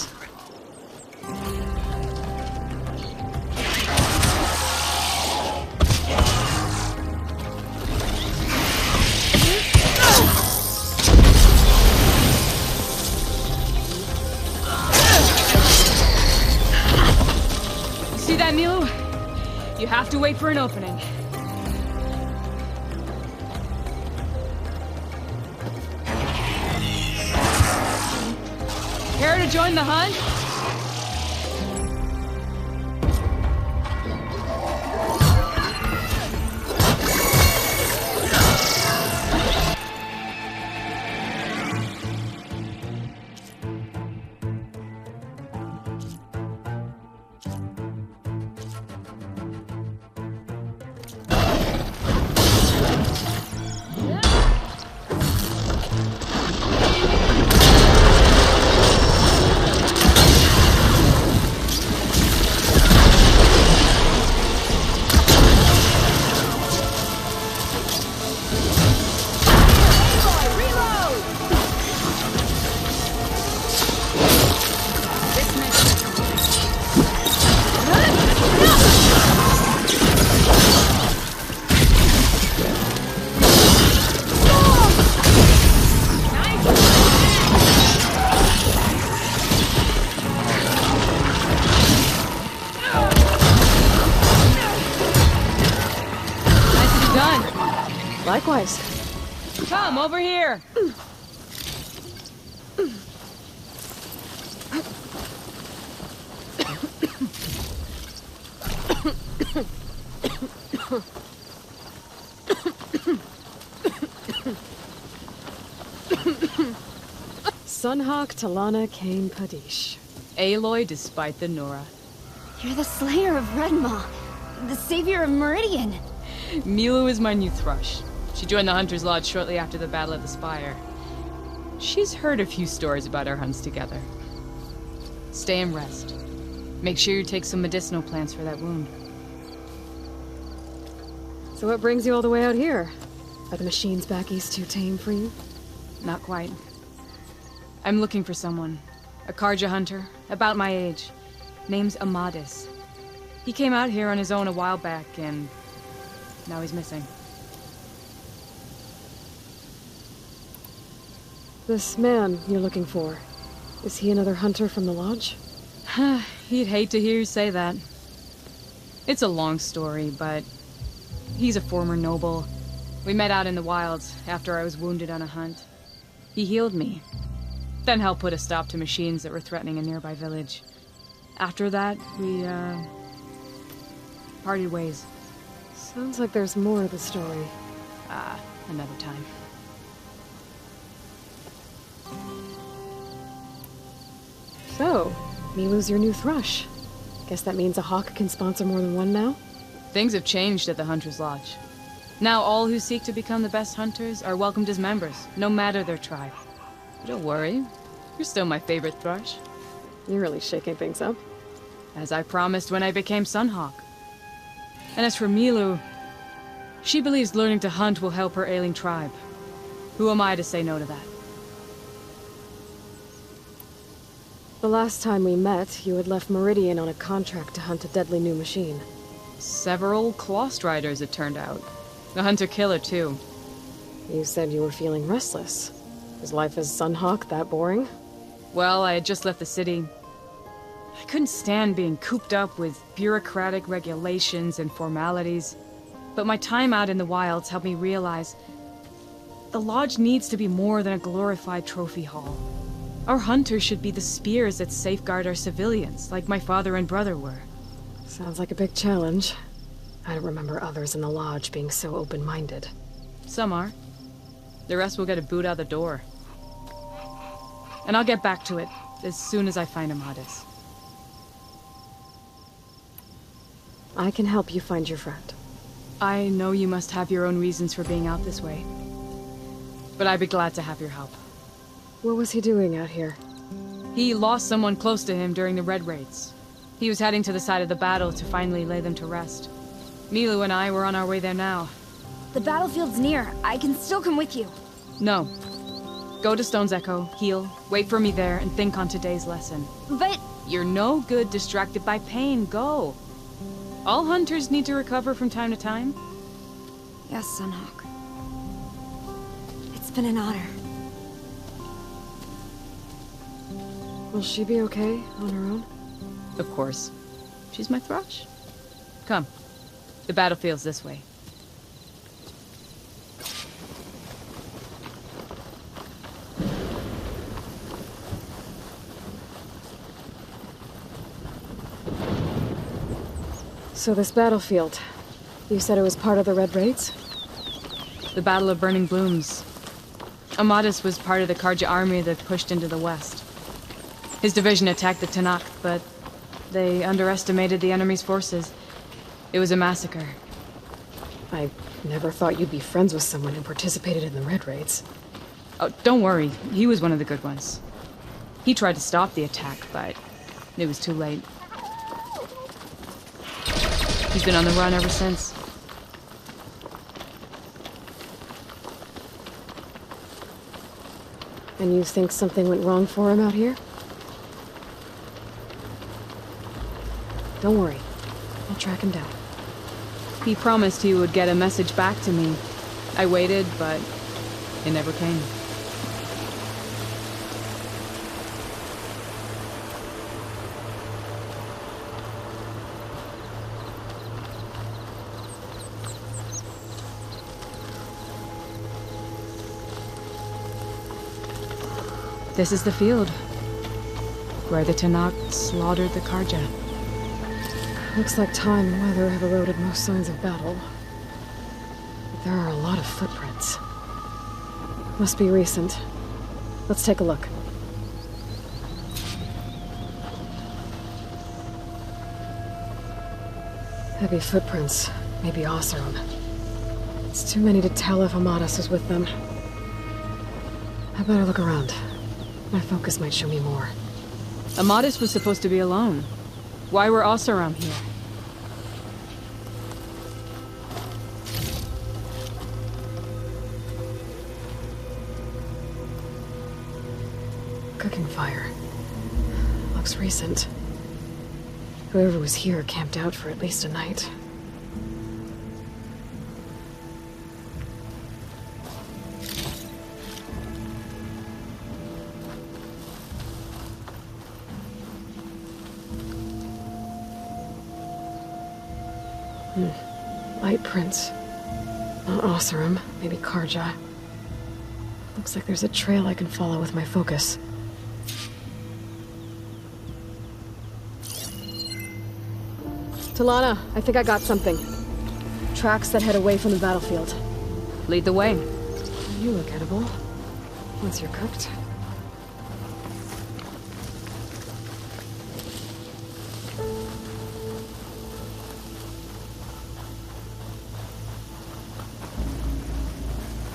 See that, Milu? You have to wait for an opening. Care to join the hunt? Likewise. Come over here. Sunhawk Talana Kane Padish. Aloy despite the Nora. You're the slayer of Redmaw, the savior of Meridian. Milu is my new thrush. She joined the Hunter's Lodge shortly after the Battle of the Spire. She's heard a few stories about our hunts together. Stay and rest. Make sure you take some medicinal plants for that wound. So what brings you all the way out here? Are the machines back east too tame for you? Not quite. I'm looking for someone. A Karja hunter, about my age. Name's Amadis. He came out here on his own a while back, and now he's missing. This man you're looking for, is he another hunter from the Lodge? He'd hate to hear you say that. It's a long story, but he's a former noble. We met out in the wilds after I was wounded on a hunt. He healed me, then helped put a stop to machines that were threatening a nearby village. After that, we, parted ways. Sounds like there's more to the story. Another time. So, Milu's your new thrush. Guess that means a hawk can sponsor more than one now? Things have changed at the Hunter's Lodge. Now all who seek to become the best hunters are welcomed as members, no matter their tribe. But don't worry, you're still my favorite thrush. You're really shaking things up. As I promised when I became Sunhawk. And as for Milu, she believes learning to hunt will help her ailing tribe. Who am I to say no to that? The last time we met, you had left Meridian on a contract to hunt a deadly new machine. Several Clawst Riders, it turned out. A hunter-killer, too. You said you were feeling restless. Is life as Sunhawk that boring? Well, I had just left the city. I couldn't stand being cooped up with bureaucratic regulations and formalities. But my time out in the wilds helped me realize the Lodge needs to be more than a glorified trophy hall. Our hunters should be the spears that safeguard our civilians, like my father and brother were. Sounds like a big challenge. I don't remember others in the Lodge being so open-minded. Some are. The rest will get a boot out the door. And I'll get back to it as soon as I find Amadis. I can help you find your friend. I know you must have your own reasons for being out this way. But I'd be glad to have your help. What was he doing out here? He lost someone close to him during the Red Raids. He was heading to the side of the battle to finally lay them to rest. Milu and I were on our way there now. The battlefield's near. I can still come with you. No. Go to Stone's Echo, heal, wait for me there, and think on today's lesson. But... You're no good distracted by pain. Go. All hunters need to recover from time to time. Yes, Sunhawk. It's been an honor. Will she be okay on her own? Of course. She's my thrush. Come. The battlefield's this way. So this battlefield, you said it was part of the Red Raids? The Battle of Burning Blooms. Amadis was part of the Karja army that pushed into the west. His division attacked the Tanakh, but they underestimated the enemy's forces. It was a massacre. I never thought you'd be friends with someone who participated in the Red Raids. Oh, don't worry. He was one of the good ones. He tried to stop the attack, but it was too late. He's been on the run ever since. And you think something went wrong for him out here? Don't worry. I'll track him down. He promised he would get a message back to me. I waited, but it never came. This is the field, where the Tanakh slaughtered the Karja. Looks like time and weather have eroded most signs of battle. But there are a lot of footprints. Must be recent. Let's take a look. Heavy footprints. Maybe Oseram. It's too many to tell if Amadas is with them. I better look around. My focus might show me more. Amadas was supposed to be alone. Why were Oseram here? Cooking fire. Looks recent. Whoever was here camped out for at least a night. Light prints. Not Oseram, maybe Karja. Looks like there's a trail I can follow with my focus. Talana, I think I got something. Tracks that head away from the battlefield. Lead the way. You look edible. Once you're cooked.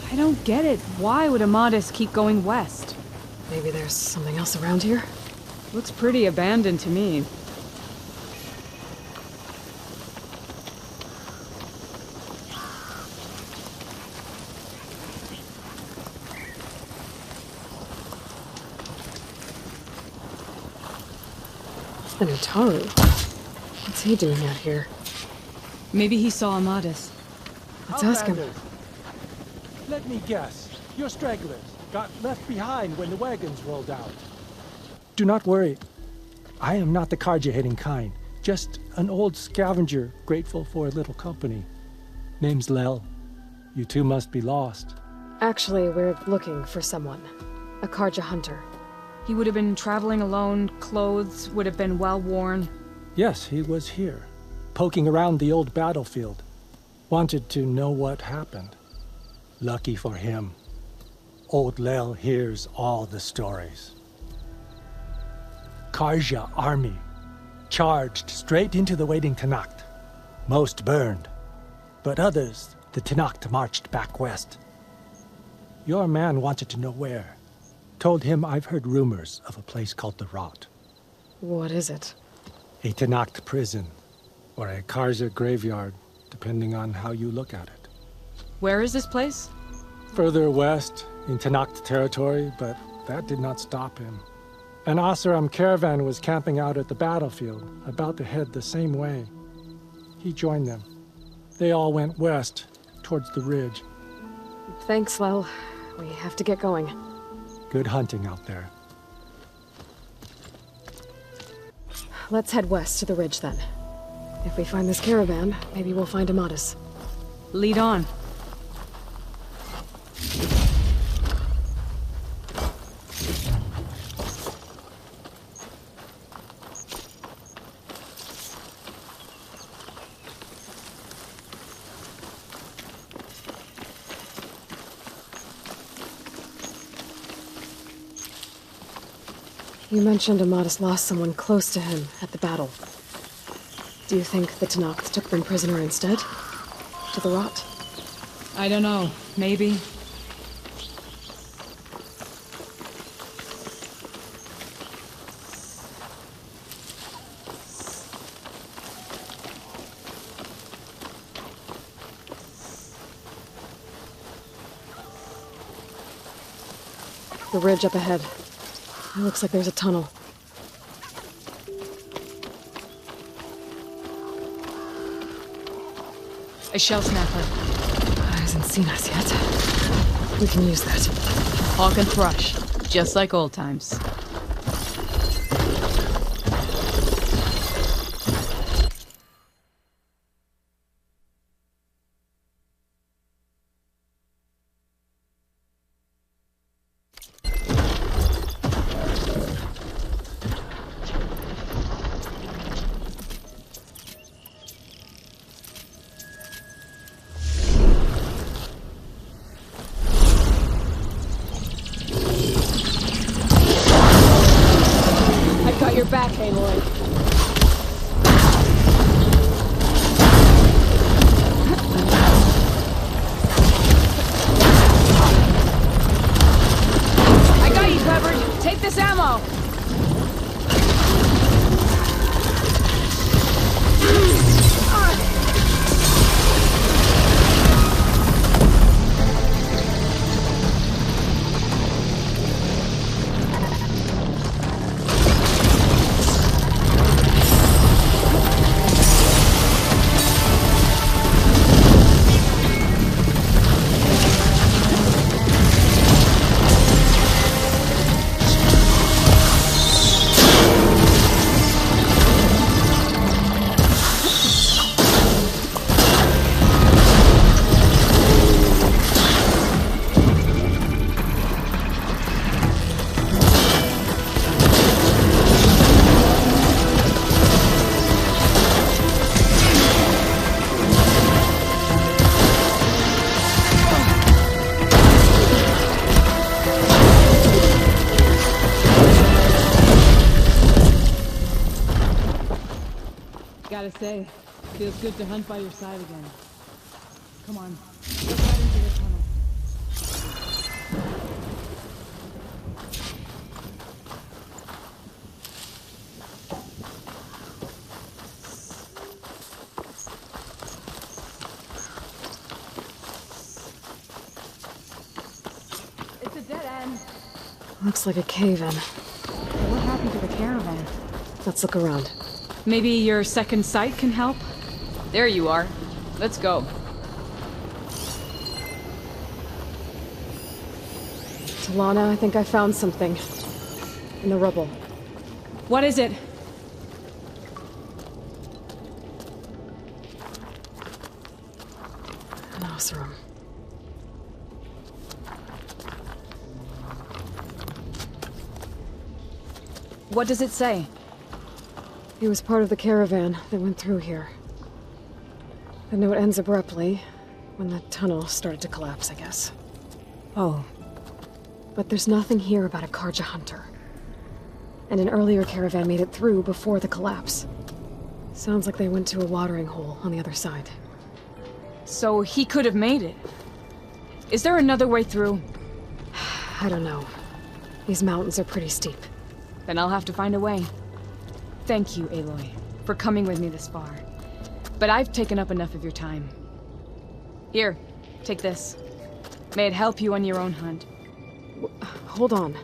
I don't get it. Why would Amadas keep going west? Maybe there's something else around here? Looks pretty abandoned to me. The Nutaru. What's he doing out here? Maybe he saw Amadas. Let's ask him. Let me guess. You're stragglers. Got left behind when the wagons rolled out. Do not worry. I am not the Karja-hating kind. Just an old scavenger grateful for a little company. Name's Lel. You two must be lost. Actually, we're looking for someone. A Karja hunter. He would have been traveling alone, clothes would have been well worn. Yes, he was here, poking around the old battlefield. Wanted to know what happened. Lucky for him, old Lel hears all the stories. Karja army charged straight into the waiting Tenakth. Most burned, but others the Tenakth marched back west. Your man wanted to know where. Told him I've heard rumors of a place called the Rot. What is it? A Tenakth prison, or a Karja graveyard, depending on how you look at it. Where is this place? Further west, in Tenakth territory, but that did not stop him. An Oseram caravan was camping out at the battlefield, about to head the same way. He joined them. They all went west, towards the ridge. Thanks, Lel. We have to get going. Good hunting out there. Let's head west to the ridge then. If we find this caravan, maybe we'll find Amadas. Lead on. You mentioned Amadas lost someone close to him at the battle. Do you think the Tenakth took them prisoner instead? To the Rot? I don't know. Maybe. The ridge up ahead. It looks like there's a tunnel. A shell snapper. Hasn't seen us yet. We can use that. Hawk and thrush. Just like old times. gotta say, feels good to hunt by your side again. Come on, let's head into the tunnel. It's a dead end. Looks like a cave-in. What happened to the caravan? Let's look around. Maybe your second sight can help? There you are. Let's go. Talana, I think I found something. In the rubble. What is it? An Oseram. What does it say? He was part of the caravan that went through here. The note ends abruptly, when the tunnel started to collapse, I guess. Oh. But there's nothing here about a Karja hunter. And an earlier caravan made it through before the collapse. Sounds like they went to a watering hole on the other side. So he could have made it. Is there another way through? I don't know. These mountains are pretty steep. Then I'll have to find a way. Thank you, Aloy, for coming with me this far. But I've taken up enough of your time. Here, take this. May it help you on your own hunt. Hold on.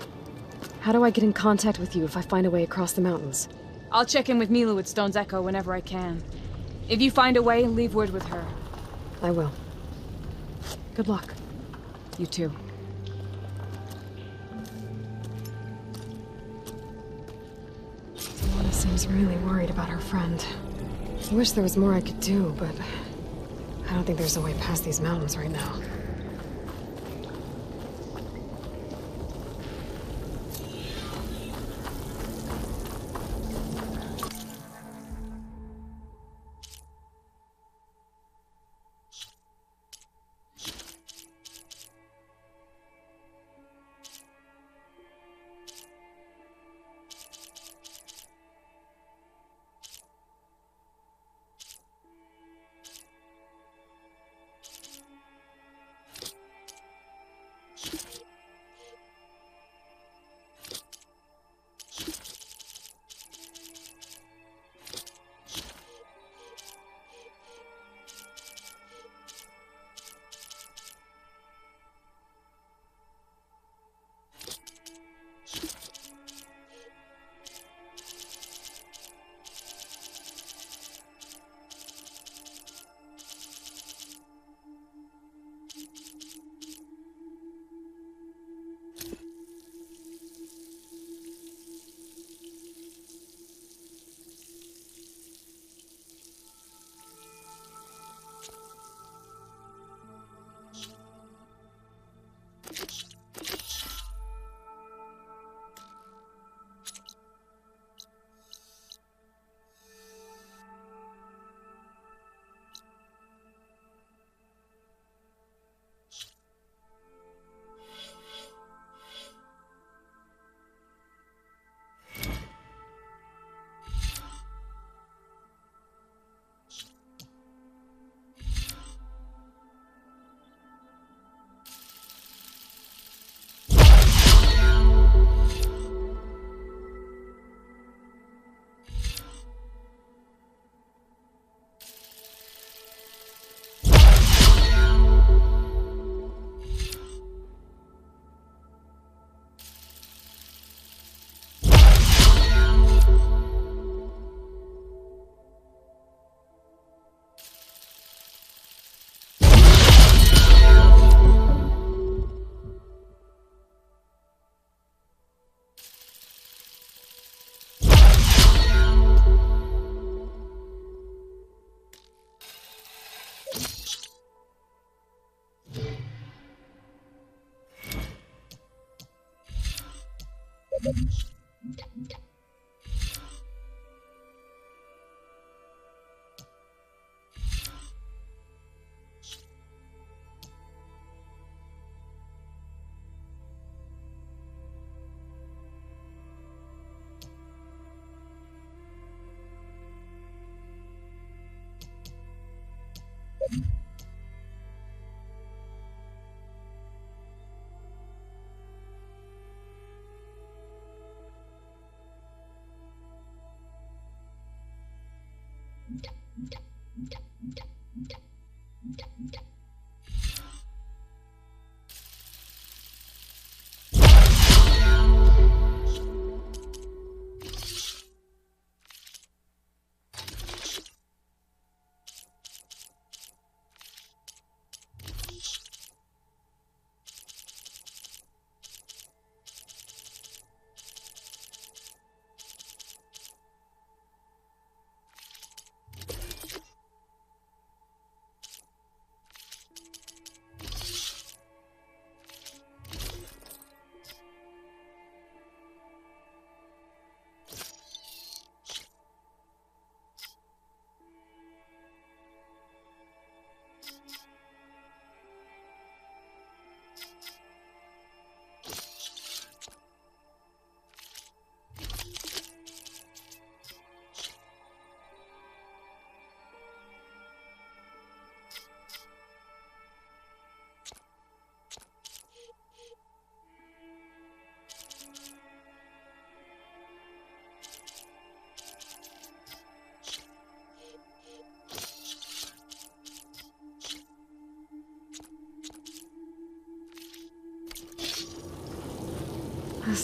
How do I get in contact with you if I find a way across the mountains? I'll check in with Milu at Stone's Echo whenever I can. If you find a way, leave word with her. I will. Good luck. You too. Talana seems really worried about her friend. I wish there was more I could do, but I don't think there's a way past these mountains right now.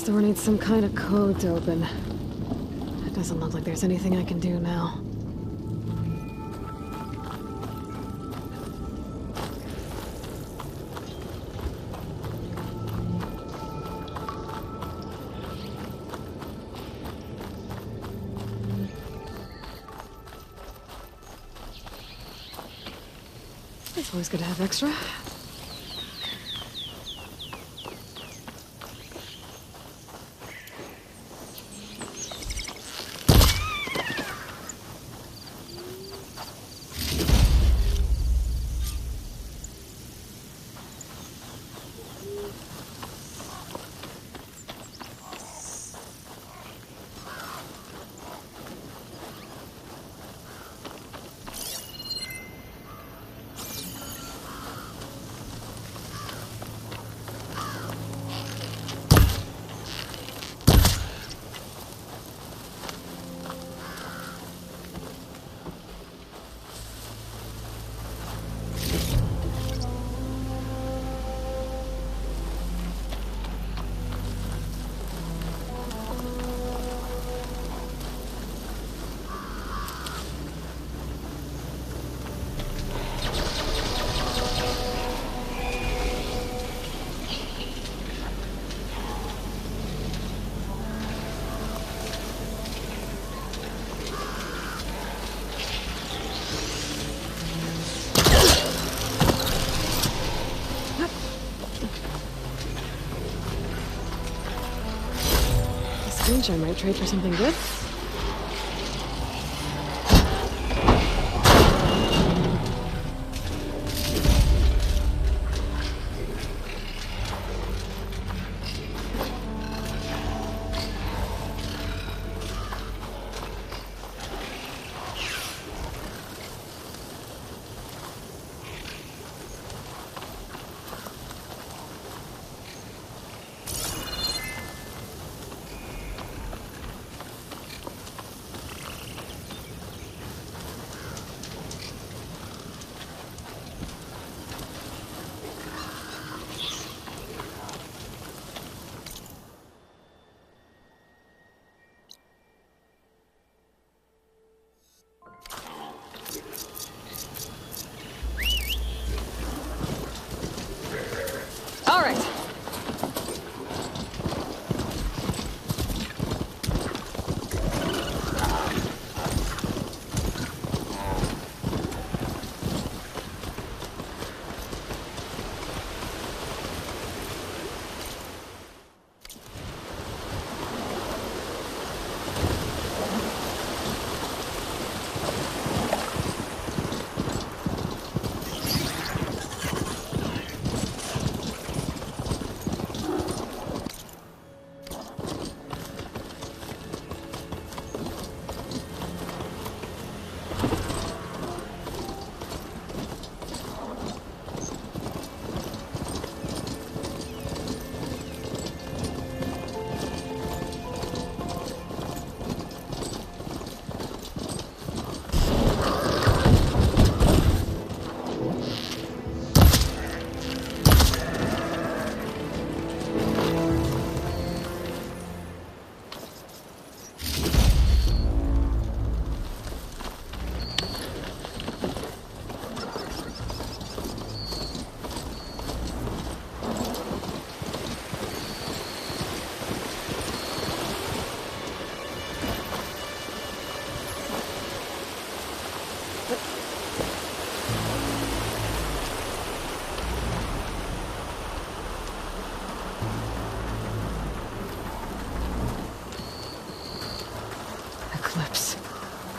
This door needs some kind of code to open. It doesn't look like there's anything I can do now. It's always good to have extra. I might trade for something good.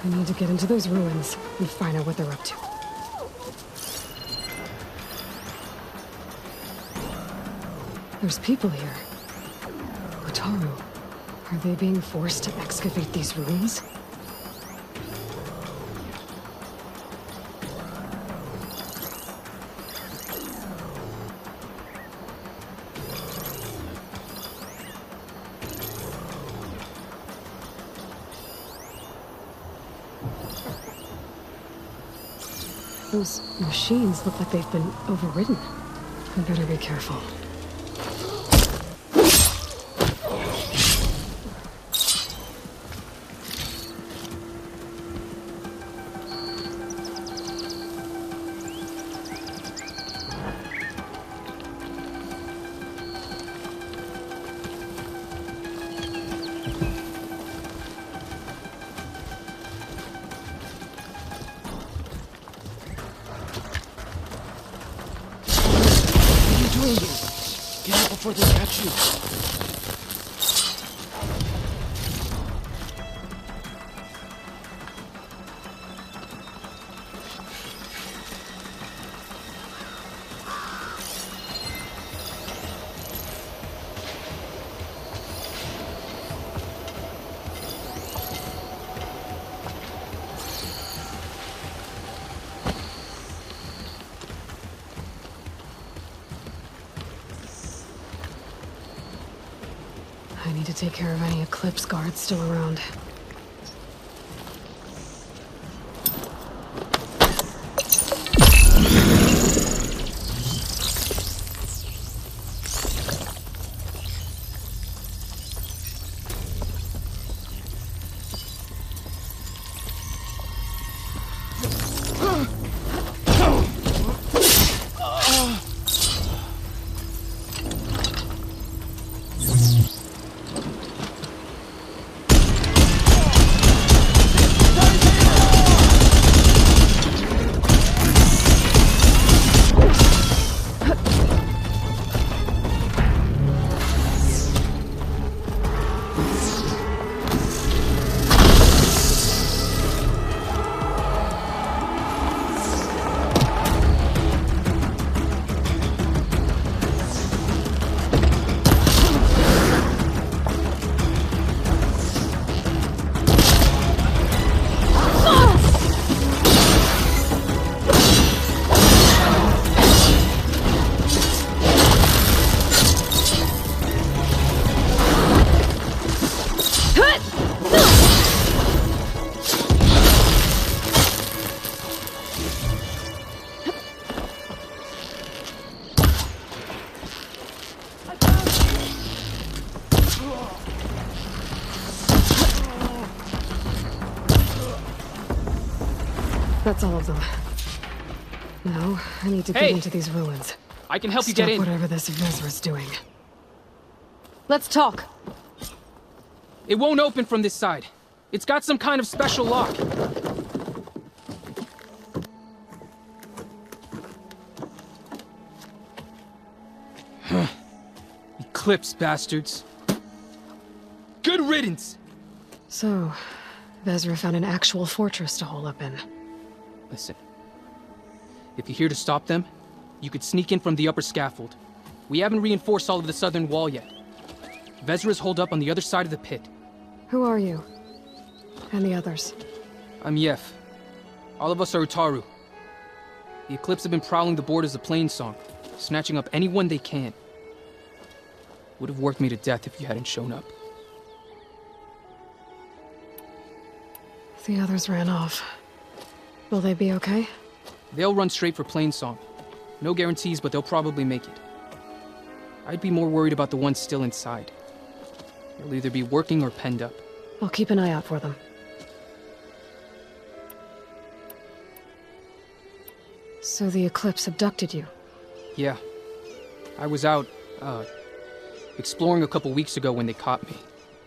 I need to get into those ruins and find out what they're up to. There's people here. Utaru. Are they being forced to excavate these ruins? Those machines look like they've been overridden. I better be careful. before they catch you. I need to take care of any Eclipse guards still around. That's all of them. Now, I need to get into these ruins. I can help you get in. Whatever this Vezra's doing. Let's talk. It won't open from this side. It's got some kind of special lock. Eclipse bastards. Good riddance! So, Vezra found an actual fortress to hole up in. Listen. If you're here to stop them, you could sneak in from the upper scaffold. We haven't reinforced all of the southern wall yet. Vezra's holed up on the other side of the pit. Who are you? And the others? I'm Yef. All of us are Utaru. The Eclipse have been prowling the borders of Plainsong, snatching up anyone they can. Would have worked me to death if you hadn't shown up. The others ran off. Will they be okay? They'll run straight for Plainsong. No guarantees, but they'll probably make it. I'd be more worried about the ones still inside. They'll either be working or penned up. I'll keep an eye out for them. So the Eclipse abducted you? Yeah. I was out, exploring a couple weeks ago when they caught me.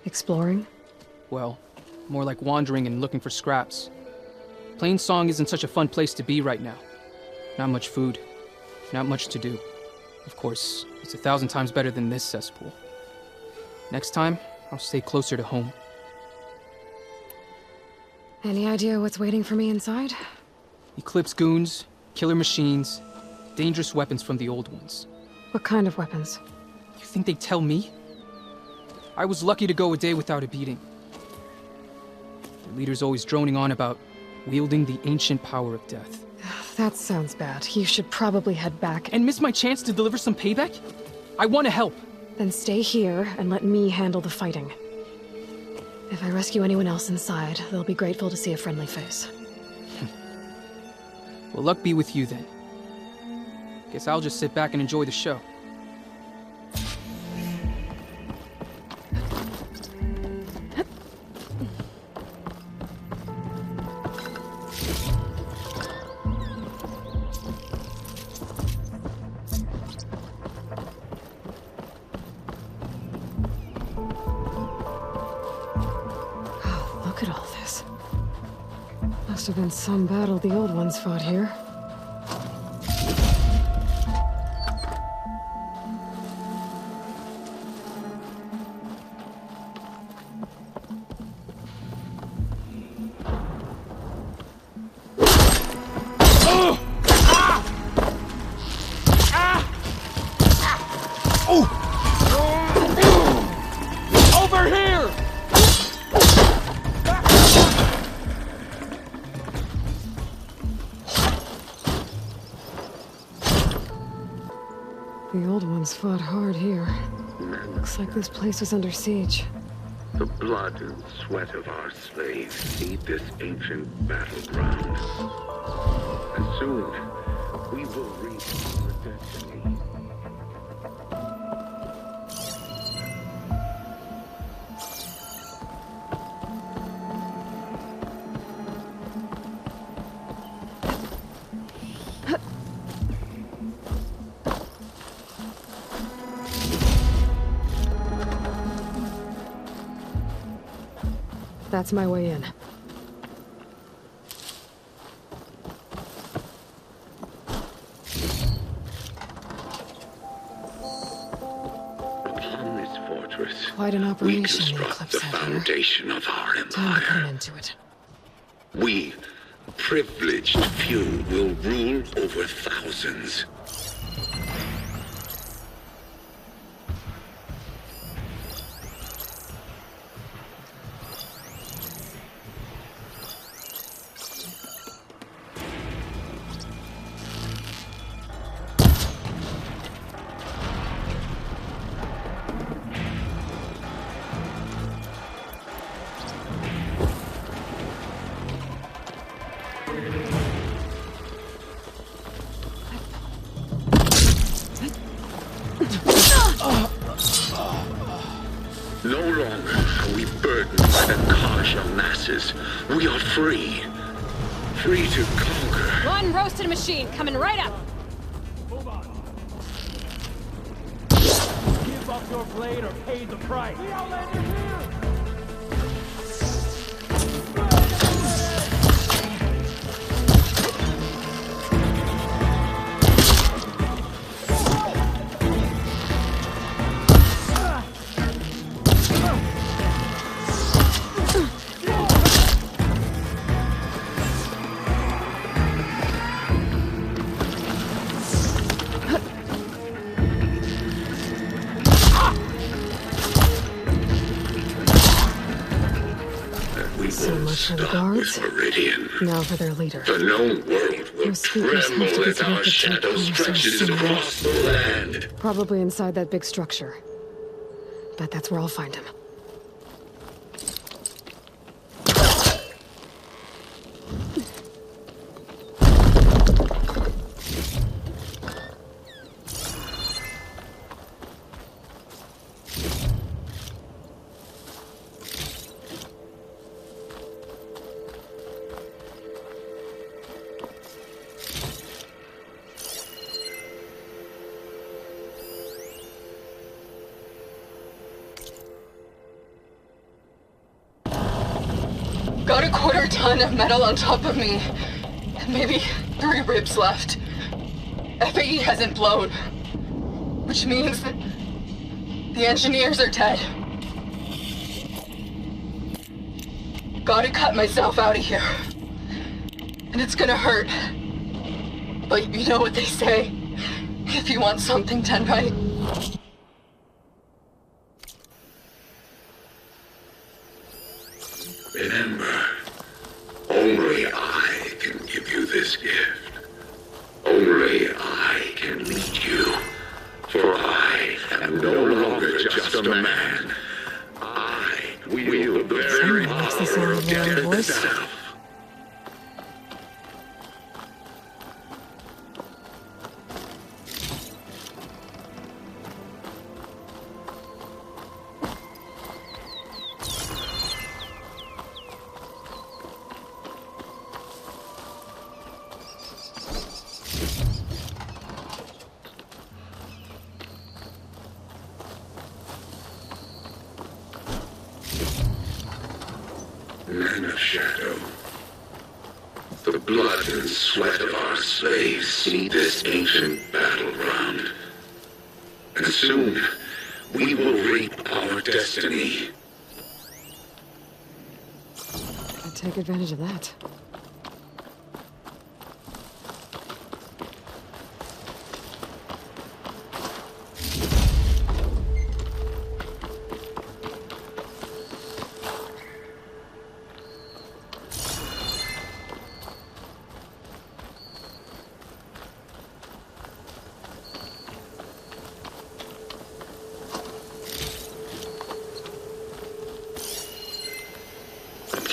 Exploring? Well, more like wandering and looking for scraps. Plainsong isn't such a fun place to be right now. Not much food. Not much to do. Of course, it's 1,000 times better than this cesspool. Next time, I'll stay closer to home. Any idea what's waiting for me inside? Eclipse goons, killer machines, dangerous weapons from the old ones. What kind of weapons? You think they'd tell me? I was lucky to go a day without a beating. The leader's always droning on about wielding the ancient power of death. That sounds bad. You should probably head back. And miss my chance to deliver some payback? I want to help. Then stay here and let me handle the fighting. If I rescue anyone else inside, they'll be grateful to see a friendly face. Well, luck be with you then. Guess I'll just sit back and enjoy the show. Look at all this. Must have been some battle the old ones fought here. The old ones fought hard here. Looks like this place was under siege. The blood and sweat of our slaves seed this ancient battleground. And soon, we will reach our destiny. That's my way in. Upon this fortress, Quite an we operation, the construct the Eclipse out here. foundation of our Time to put empire. an end to it. We, privileged few, will rule over thousands. No longer are we burdened by the Karja masses. We are free. Free to conquer. One roasted machine coming right up. Give up your blade or pay the price. The Outlander here! So much for the guards. Meridian. Now for their leader. The known world will Those speakers have to tremble be as our connected to shadow a stretches somewhere. across the land. Probably inside that big structure. Bet that's where I'll find him. Got a quarter ton of metal on top of me. Maybe 3 ribs left. FAE hasn't blown. Which means that the engineers are dead. Gotta cut myself out of here. And it's gonna hurt. But you know what they say. If you want something done right. Remember, only I can give you this gift. Only I can lead you. For I am no longer just a man. I wield the very power of death itself. Men of Shadow, the blood and sweat of our slaves seed this ancient battleground. And soon, we will reap our destiny. I'd take advantage of that.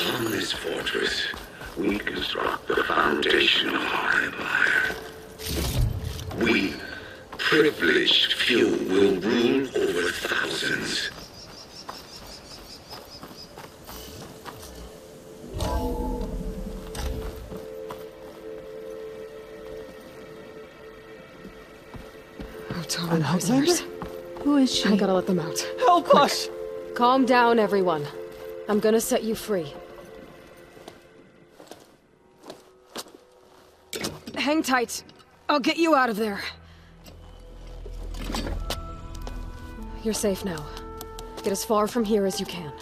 On this fortress, we construct the foundation of our empire. We, privileged few, will rule over thousands. An Outlander? Who is she? I gotta let them out. Help Quick. us! Calm down, everyone. I'm gonna set you free. Hang tight. I'll get you out of there. You're safe now. Get as far from here as you can.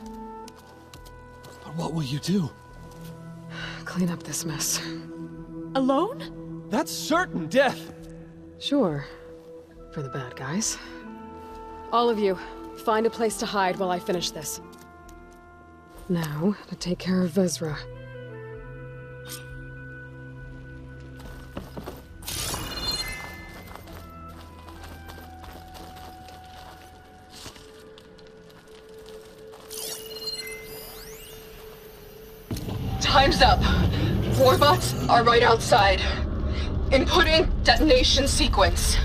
But what will you do? Clean up this mess. Alone? That's certain death! Sure. For the bad guys. All of you, find a place to hide while I finish this. Now, to take care of Vezra. Time's up. Warbots are right outside. Inputting detonation sequence.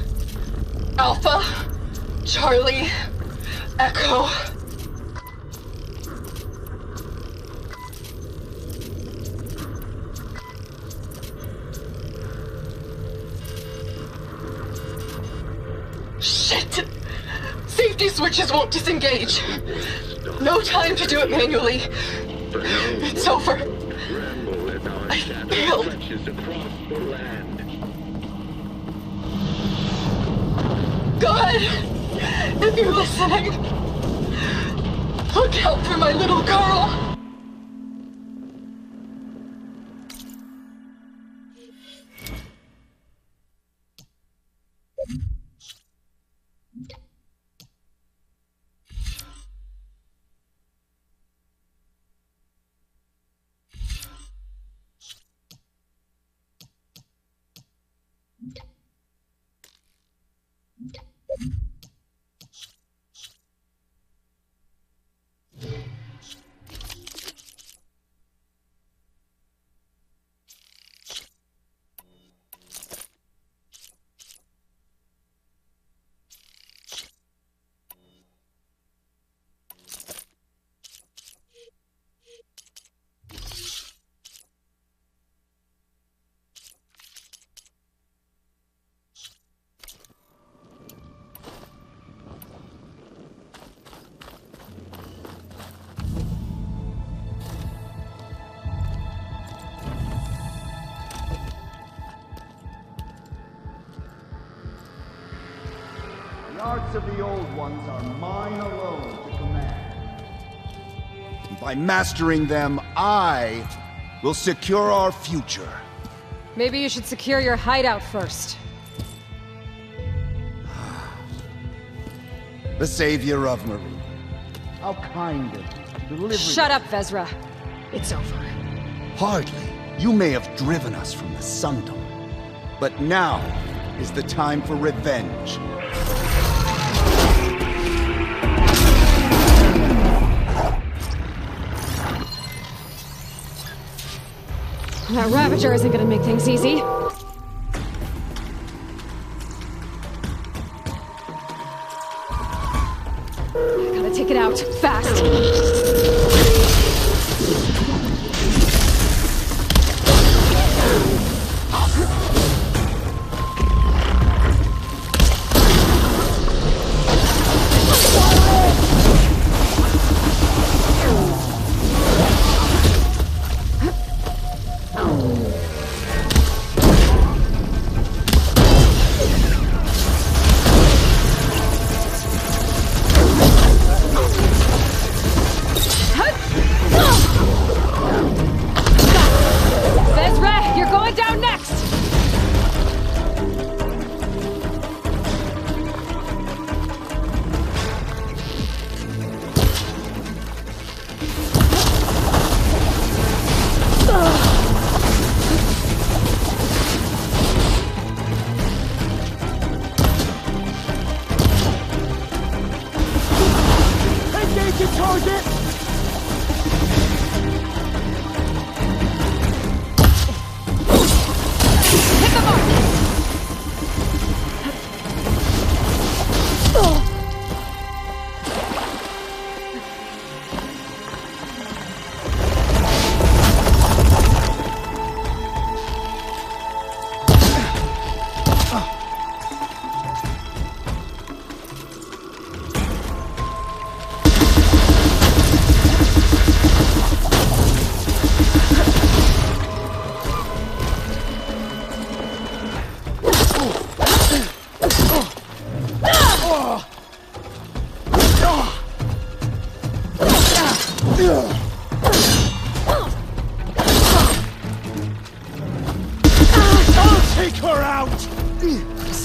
Alpha, Charlie, Echo. Shit! Safety switches won't disengage. No time to do it manually. It's over. I failed. God, if you're listening, look out for my little girl. The arts of the old ones are mine alone to command. And by mastering them, I will secure our future. Maybe you should secure your hideout first. The savior of Marie. How kind of you to deliver. Shut up, Vezra. It's over. Hardly. You may have driven us from the Sundom. But now is the time for revenge. That Ravager isn't gonna make things easy. I gotta take it out, fast!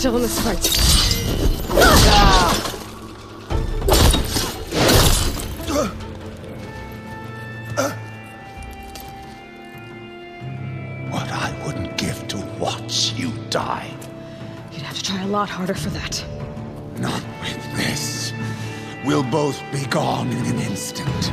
still in this fight. What I wouldn't give to watch you die. You'd have to try a lot harder for that. Not with this. We'll both be gone in an instant.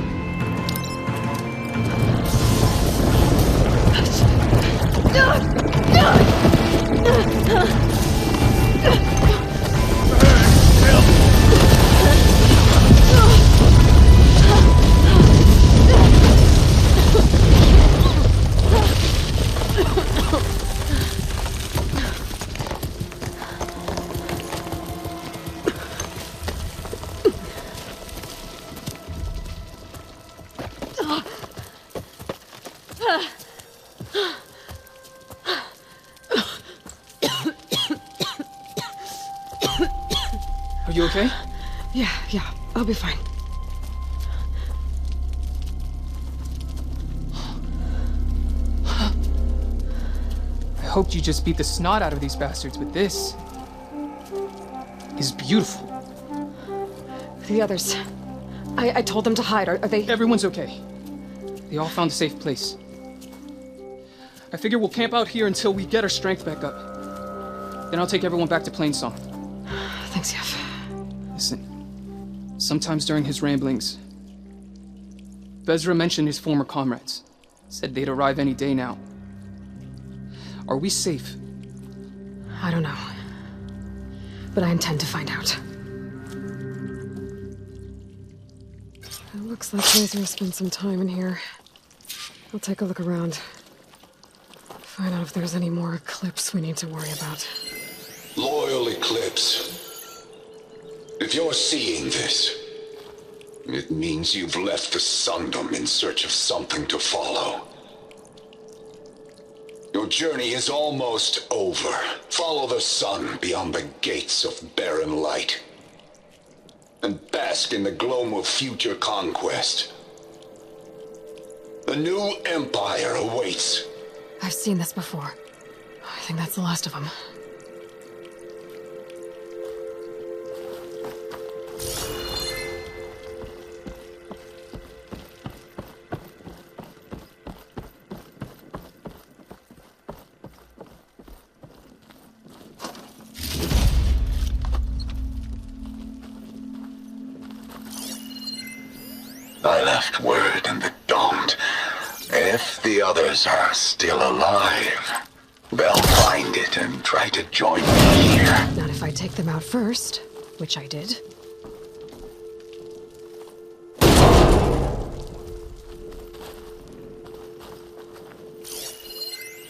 Are you okay? Yeah, I'll be fine. I hoped you just beat the snot out of these bastards, but this is beautiful. The others. I told them to hide. Are they... Everyone's okay. They all found a safe place. I figure we'll camp out here until we get our strength back up. Then I'll take everyone back to Plainsong. Thanks, Yef. Listen, sometimes during his ramblings, Vezra mentioned his former comrades. Said they'd arrive any day now. Are we safe? I don't know. But I intend to find out. It looks like Vezra spent some time in here. I'll take a look around. Find out if there's any more Eclipse we need to worry about. Loyal Eclipse, if you're seeing this, it means you've left the Sundom in search of something to follow. Your journey is almost over. Follow the sun beyond the gates of barren light, and bask in the gloam of future conquest. A new empire awaits. I've seen this before. I think that's the last of them. I left word in the Domed. If the others are still alive, they'll find it and try to join me here. Not if I take them out first, which I did.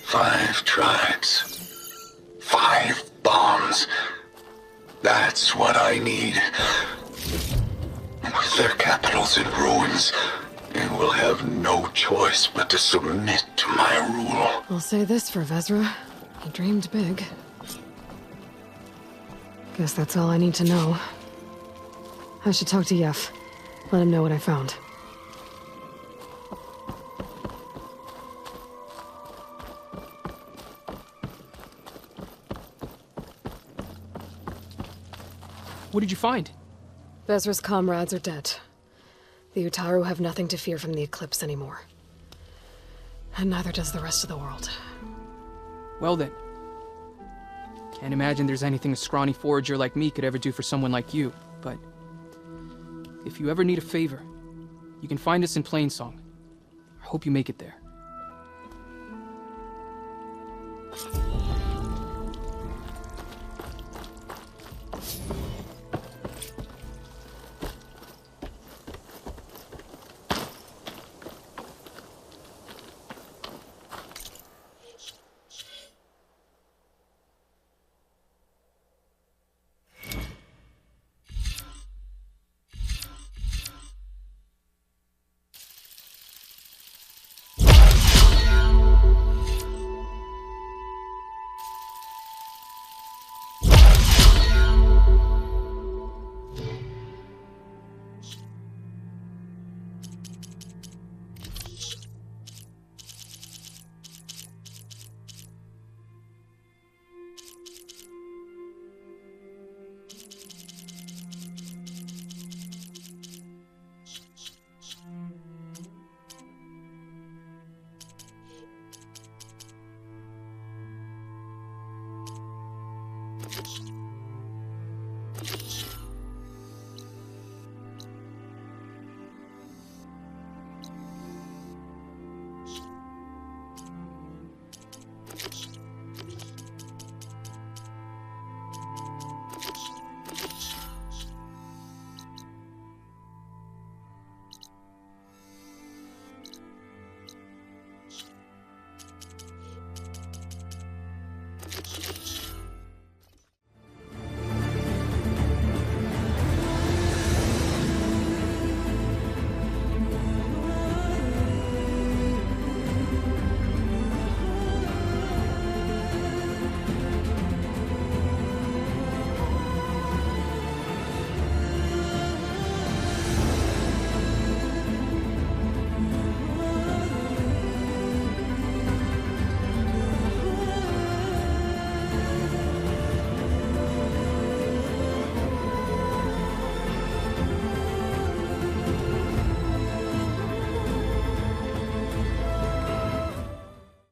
Five tribes. 5 bombs. That's what I need. With their capitals in ruins, they will have no choice but to submit to my rule. I'll say this for Vezra. He dreamed big. Guess that's all I need to know. I should talk to Yef. Let him know what I found. What did you find? Vezra's comrades are dead. The Utaru have nothing to fear from the Eclipse anymore. And neither does the rest of the world. Well then. Can't imagine there's anything a scrawny forager like me could ever do for someone like you, but if you ever need a favor, you can find us in Plainsong. I hope you make it there.